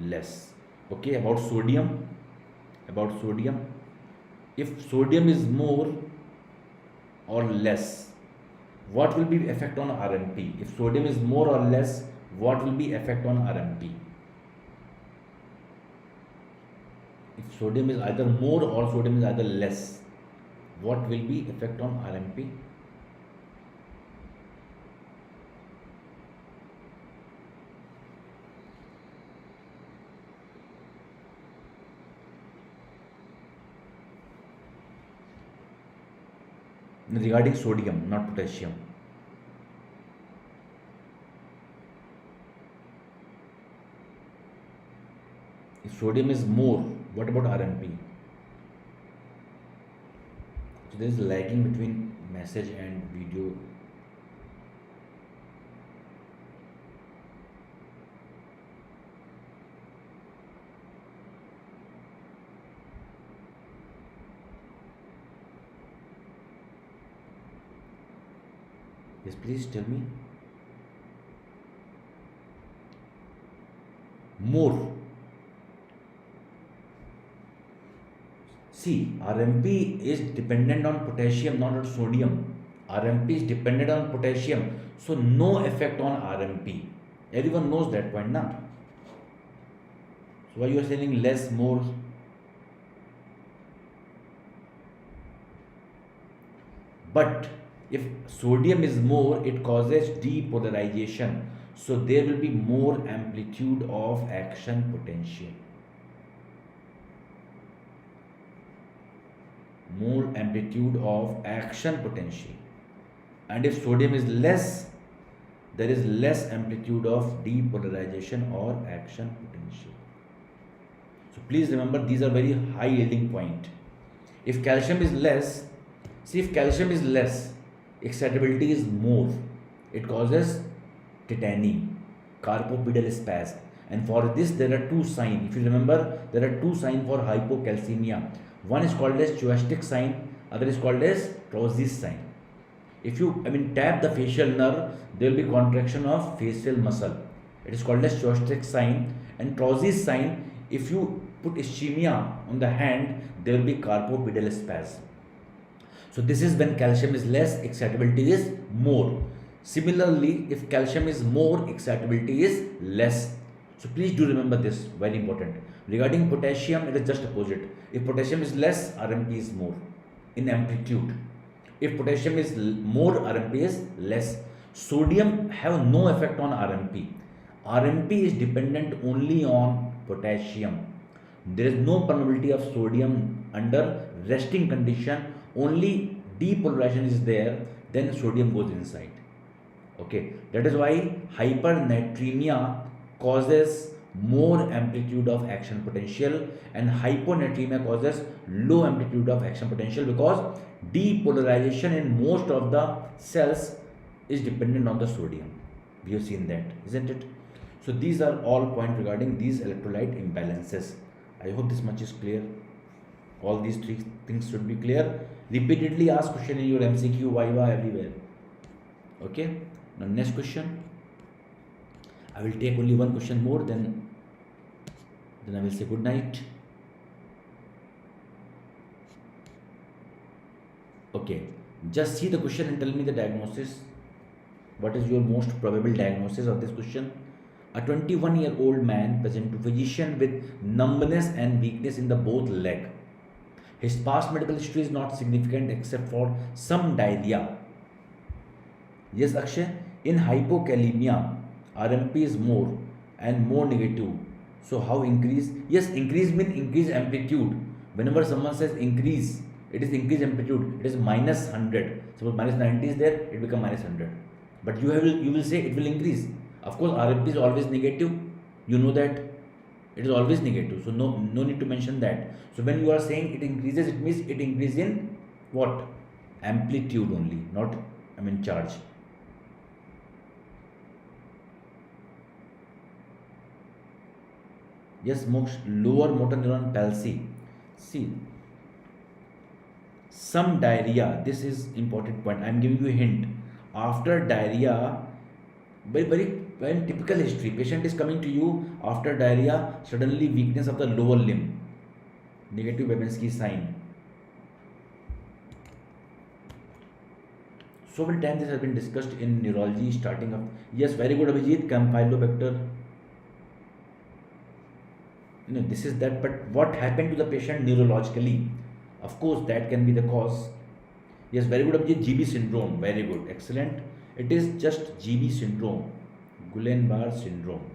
less. Okay, about sodium, if sodium is more or less, what will be effect on RMP? If sodium is more or less, what will be effect on RMP? If sodium is either more or sodium is either less, what will be effect on RMP? Regarding sodium, not potassium. If sodium is more, what about RMP? So there is lagging between message and video. Yes, please tell me. More. See, RMP is dependent on potassium, not on sodium. RMP is dependent on potassium, so no effect on RMP. Everyone knows that point, na? So why you are saying less, more? But if sodium is more, it causes depolarization. So there will be more amplitude of action potential. More amplitude of action potential. And if sodium is less, there is less amplitude of depolarization or action potential. So please remember, these are very high yielding point. If calcium is less, see, if calcium is less, excitability is more. It causes tetany, carpopedal spasm. And for this, there are two signs. If you remember, there are two signs for hypocalcemia. One is called as Chvostek sign, other is called as Trousseau sign. If you, tap the facial nerve, there will be contraction of facial muscle. It is called as Chvostek sign. And Trousseau sign, if you put ischemia on the hand, there will be carpopedal spasm. So this is when calcium is less, excitability is more. Similarly, if calcium is more, excitability is less. So please do remember this, very important. Regarding potassium, it is just opposite. If potassium is less, RMP is more in amplitude. If potassium is more, RMP is less. Sodium have no effect on RMP. RMP is dependent only on potassium. There is no permeability of sodium under resting condition. Only depolarization is there, then sodium goes inside. Okay, that is why hypernatremia causes more amplitude of action potential and hyponatremia causes low amplitude of action potential, because depolarization in most of the cells is dependent on the sodium. We have seen that, isn't it? So these are all points regarding these electrolyte imbalances. I hope this much is clear. All these three things should be clear. Repeatedly ask question in your MCQ, Viva, everywhere. Okay. Now next question. I will take only one question more, then I will say good night. Okay. Just see the question and tell me the diagnosis. What is your most probable diagnosis of this question? A 21-year-old man present to physician with numbness and weakness in the both leg. His past medical history is not significant except for some diarrhea. Yes, Akshay, in hypokalemia, RMP is more and more negative. So how increase? Yes, increase means increase amplitude. Whenever someone says increase, it is increase amplitude. It is minus 100. Suppose minus 90 is there, it becomes minus 100. But you will say it will increase. Of course, RMP is always negative. You know that. It is always negative, so no need to mention that. So when you are saying it increases, it means it increases in what? Amplitude only, not charge. Yes, lower motor neuron palsy. See, some diarrhea. This is important point. I am giving you a hint. After diarrhea, very typical history. Patient is coming to you after diarrhea, suddenly weakness of the lower limb, negative Babinski sign. So many times this has been discussed in neurology, starting up. Yes, very good, Abhijit. Campylobacter. This is that. But what happened to the patient neurologically? Of course, that can be the cause. Yes, very good, Abhijit. GB syndrome. Very good, excellent. It is just GB syndrome. Guillain-Barré syndrome.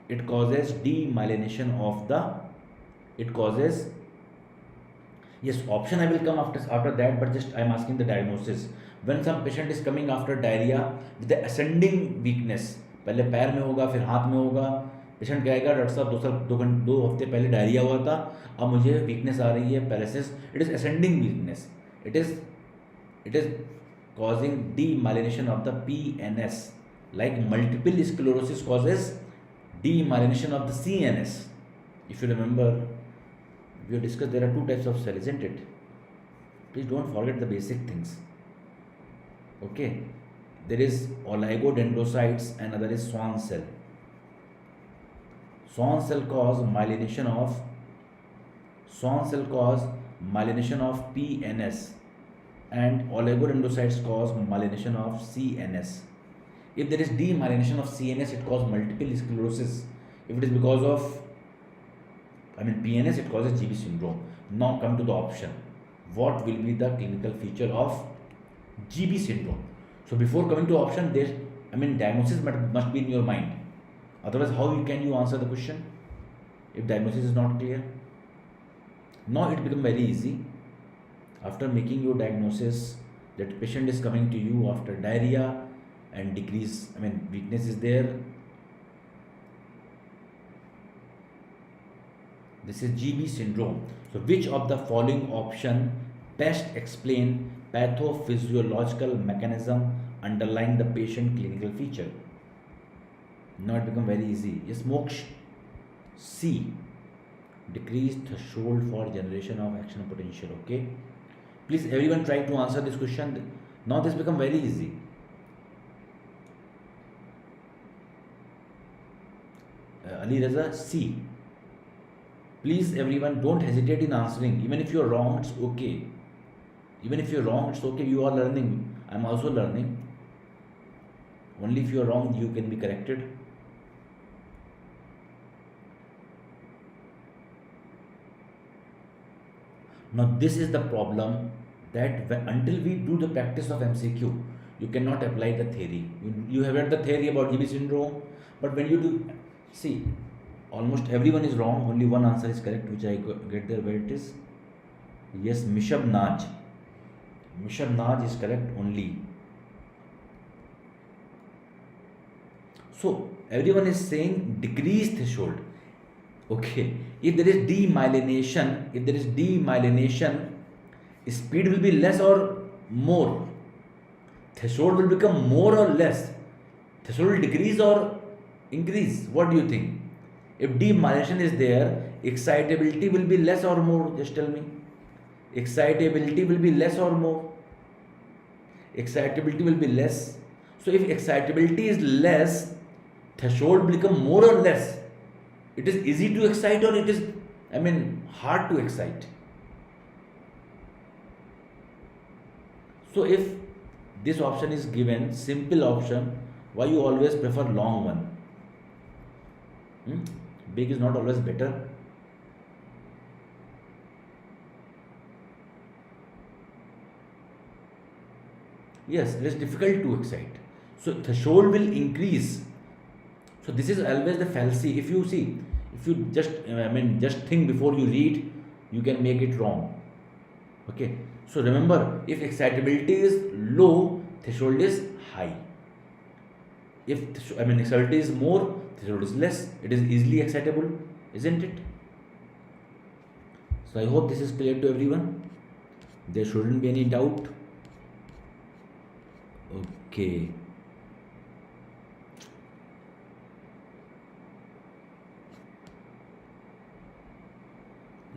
It causes demyelination of the. It causes. Yes, option I will come after that, but just I am asking the diagnosis. When some patient is coming after diarrhea with the ascending weakness, पहले पैर में होगा, फिर हाथ में होगा. Patient कहेगा doctor साहब 2 हफ्ते पहले डायरिया हुआ था, अब मुझे वीकनेस आ रही है, paralysis. It is ascending weakness. It is causing demyelination of the PNS, like multiple sclerosis causes demyelination of the CNS. If you remember, we have discussed there are 2 types of cell, isn't it? Please don't forget the basic things. Okay, there is oligodendrocytes and other is Schwann cell. Schwann cell cause myelination of PNS and oligodendrocytes cause myelination of CNS. If there is demyelination of CNS, it causes multiple sclerosis. If it is because of PNS, it causes GB syndrome. Now come to the option. What will be the clinical feature of GB syndrome? So before coming to option, diagnosis must be in your mind. Otherwise, how can you answer the question if diagnosis is not clear? Now it becomes very easy. After making your diagnosis, that patient is coming to you after diarrhea and weakness is there. This is GB syndrome. So which of the following option best explain pathophysiological mechanism underlying the patient clinical feature? Now it becomes very easy. Yes, Moksh. C. Decreased threshold for generation of action potential. Okay. Please everyone try to answer this question. Now this becomes very easy. Ali Raza, C. Please everyone don't hesitate in answering. Even if you're wrong, it's okay. You are learning. I'm also learning. Only if you're wrong, you can be corrected. Now this is the problem, that until we do the practice of MCQ, you cannot apply the theory. You have read the theory about GB syndrome, but when you do, see, almost everyone is wrong. Only one answer is correct, which I get there where it is. Yes, Mishab Naj. Mishab Naj is correct only. So everyone is saying decreased threshold. Okay, if there is demyelination, speed will be less or more? Threshold will become more or less? Threshold will decrease or increase? What do you think? If demyelination is there, excitability will be less or more? Just tell me. Excitability will be less or more? Excitability will be less. So if excitability is less, threshold will become more or less? It is easy to excite or it is, hard to excite? So if this option is given, simple option, why you always prefer long one? Big is not always better. Yes, it is difficult to excite. So threshold will increase. So this is always the fallacy. If you just think before you read, you can make it wrong. Okay. So remember, if excitability is low, threshold is high. If excitability is more, threshold is less. It is easily excitable, isn't it? So I hope this is clear to everyone. There shouldn't be any doubt. Okay.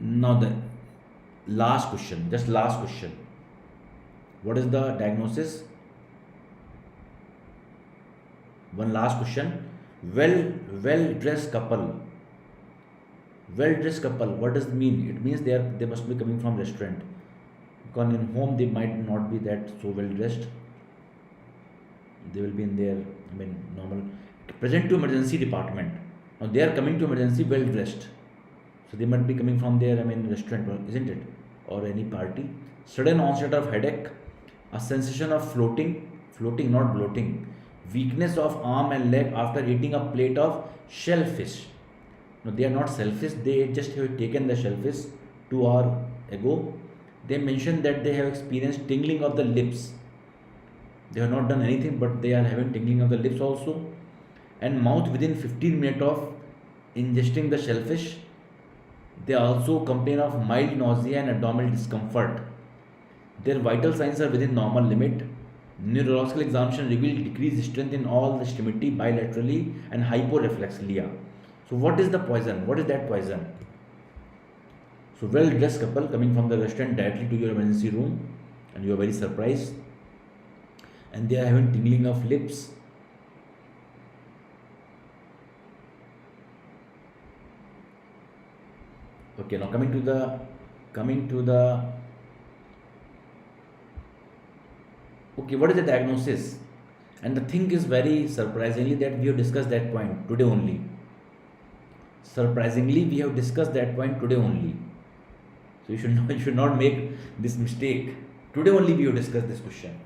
Now the last question, just last question. What is the diagnosis? One last question. Well-dressed couple. Well-dressed couple, what does it mean? It means they must be coming from restaurant. Because in home they might not be that so well dressed. They will be in their normal. Present to emergency department. Now they are coming to emergency well dressed. So they might be coming from their restaurant, isn't it? Or any party. Sudden onset of headache, a sensation of floating not bloating, weakness of arm and leg after eating a plate of shellfish. No, they are not shellfish, they just have taken the shellfish 2 hours ago. They mentioned that they have experienced tingling of the lips. They have not done anything, but they are having tingling of the lips also. And mouth within 15 minutes of ingesting the shellfish. They also complain of mild nausea and abdominal discomfort. Their vital signs are within normal limit. Neurological examination revealed decreased strength in all the extremity bilaterally and hyporeflexia. So what is the poison? What is that poison? So well-dressed couple coming from the restaurant directly to your emergency room and you are very surprised. and they are having tingling of lips. Okay, now coming to the okay, what is the diagnosis? And the thing is very surprisingly that we have discussed that point today only. Surprisingly, we have discussed that point today only. So you should not make this mistake. Today only we have discussed this question.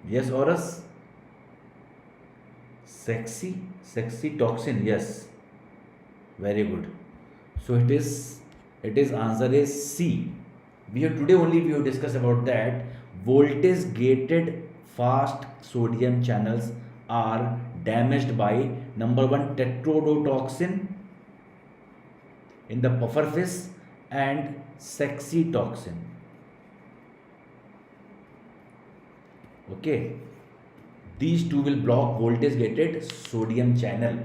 Yes, Horus? Sexy toxin, yes. Very good. So it is answer is C. We have today only we have discussed about that. Voltage gated fast sodium channels are damaged by number one tetrodotoxin in the pufferfish and sexy toxin. Okay, these two will block voltage gated sodium channel,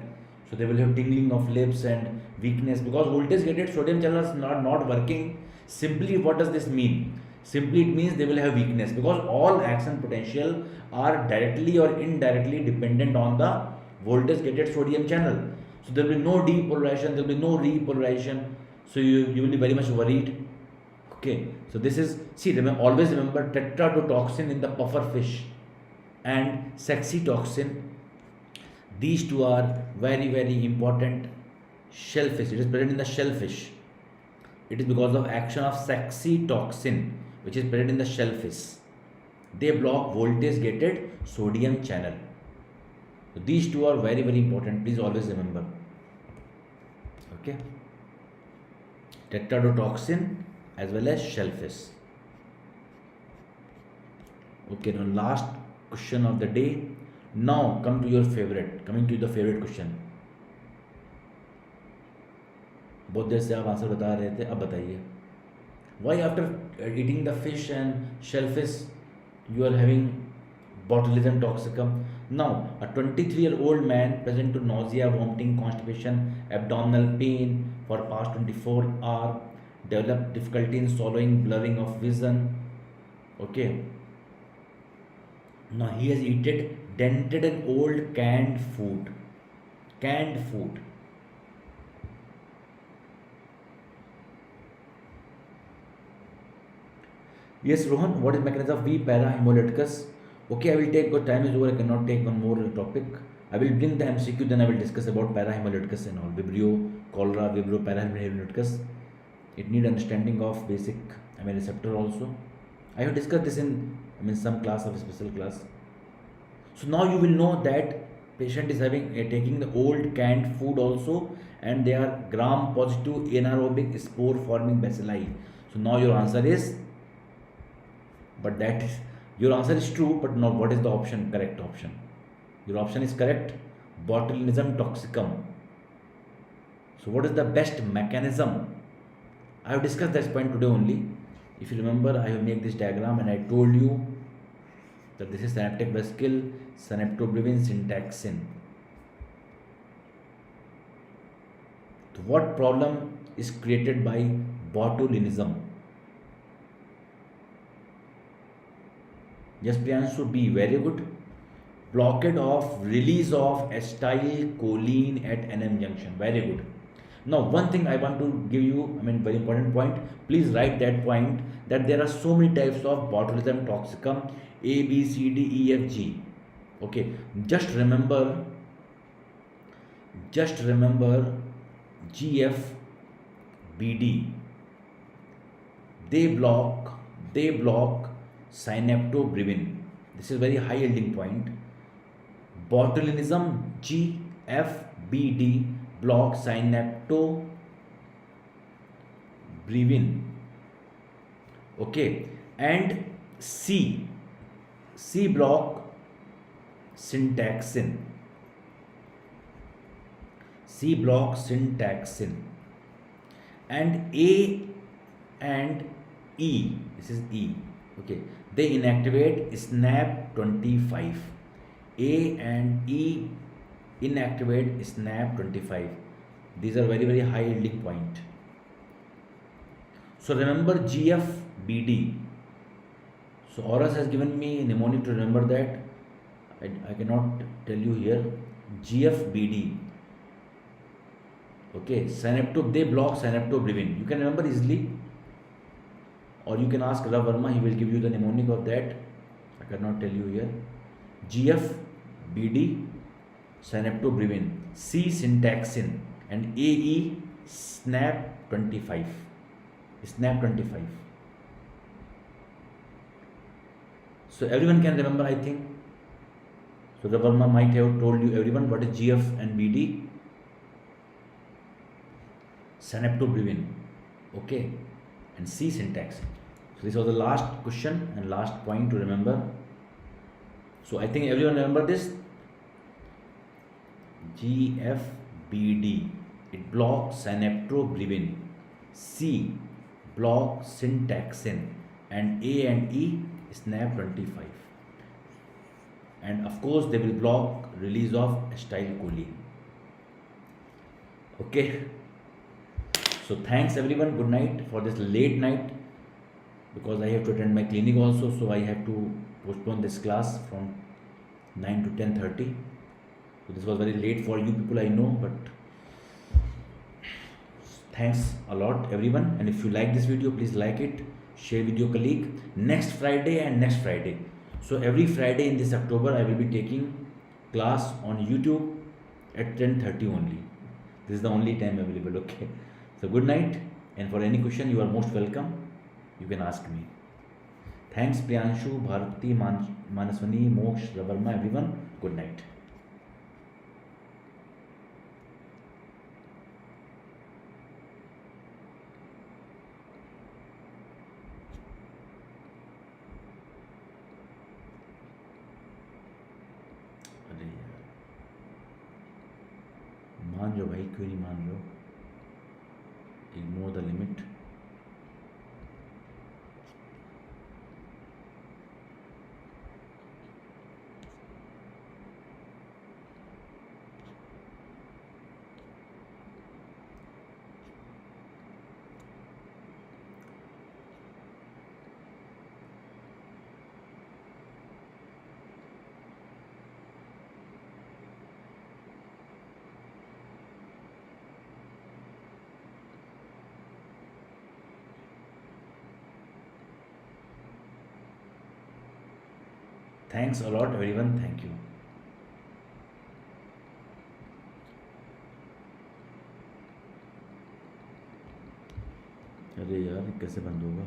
so they will have tingling of lips and weakness because voltage gated sodium channels are not working. Simply what does this mean? Simply it means they will have weakness because all action potential are directly or indirectly dependent on the voltage gated sodium channel. So there will be no depolarization, there will be no repolarization, so you will be very much worried. Okay, so this is, see, always remember tetrodotoxin in the puffer fish and sexy toxin. These two are very important. Shellfish, it is present in the shellfish. It is because of action of sexy toxin which is present in the shellfish. They block voltage gated sodium channel. So these two are very important. Please always remember. Okay, tetrodotoxin as well as shellfish. Okay, now last question of the day. Now coming to the favorite question. बहुत देर से आप answer बता रहे थे, अब बताइए. Why after eating the fish and shellfish you are having botulism toxicum? Now a 23-year-old man present to nausea, vomiting, constipation, abdominal pain for past 24 hours, developed difficulty in swallowing, blurring of vision. Okay. Now he has eaten dented and old canned food. Yes, Rohan, what is mechanism of V parahemolyticus? Okay, I will take, good time is over, I cannot take one more topic. I will bring the MCQ, then I will discuss about parahemolyticus and all. Vibrio, cholera, Vibrio, parahemolyticus. It need understanding of basic receptor also. I have discussed this in some class of special class. So now you will know that patient is having taking the old canned food also, and they are gram positive anaerobic spore forming bacilli. So now your answer is, but that is, your answer is true, but now what is the option, correct option? Your option is correct, botulism toxicum. So what is the best mechanism? I have discussed this point today only. If you remember, I have made this diagram and I told you that this is synaptic vesicle, synaptobrevin, syntaxin. So what problem is created by botulinism? Yes, Priyanshu, B, very good. Blockade of release of acetylcholine at NM junction. Very good. Now, one thing I want to give you, very important point. Please write that point, that there are so many types of botulism toxicum, A, B, C, D, E, F, G. Okay, just remember G, F, B, D. They block synaptobrevin. This is very high yielding point. Botulinism, G, F, B, D block synaptobrevin. Okay, and C block syntaxin. And A and E, this is E. Okay, they inactivate SNAP 25. A and E inactivate SNAP25. These are very high yielding point. So remember GFBD. So Oras has given me mnemonic to remember that. I cannot tell you here. GFBD. Okay, they block synaptobrevin. You can remember easily, or you can ask Rav Verma. He will give you the mnemonic of that. I cannot tell you here. GFBD, synaptobrevin. C, syntaxin, and AE, SNAP25. SNAP25. So everyone can remember, I think. So Rav Verma might have told you everyone what is GF and BD. Synaptobrevin, okay, and C, syntaxin. So this was the last question and last point to remember. So I think everyone remember this. GFBD, it blocks synaptobrevin. C, block syntaxin, and A and E, SNAP25. And of course they will block release of acetylcholine. Okay. So thanks everyone. Good night for this late night, because I have to attend my clinic also. So I have to postpone this class from 9 to 10:30. So this was very late for you people, I know, but thanks a lot everyone. And if you like this video, please like it, share with your colleague. Next Friday and next Friday. So every Friday in this October, I will be taking class on YouTube at 10:30 only. This is the only time available. Okay. So good night, and for any question you are most welcome. You can ask me. Thanks Priyanshu, Bharati, Manaswani, Moksh, Ravarma, everyone. Good night. अरे यार, मान जाओ भाई, क्यों नहीं मान रहे हो? Ignore the limit. Thanks a lot everyone. Thank you. अरे यार कैसे बंद होगा?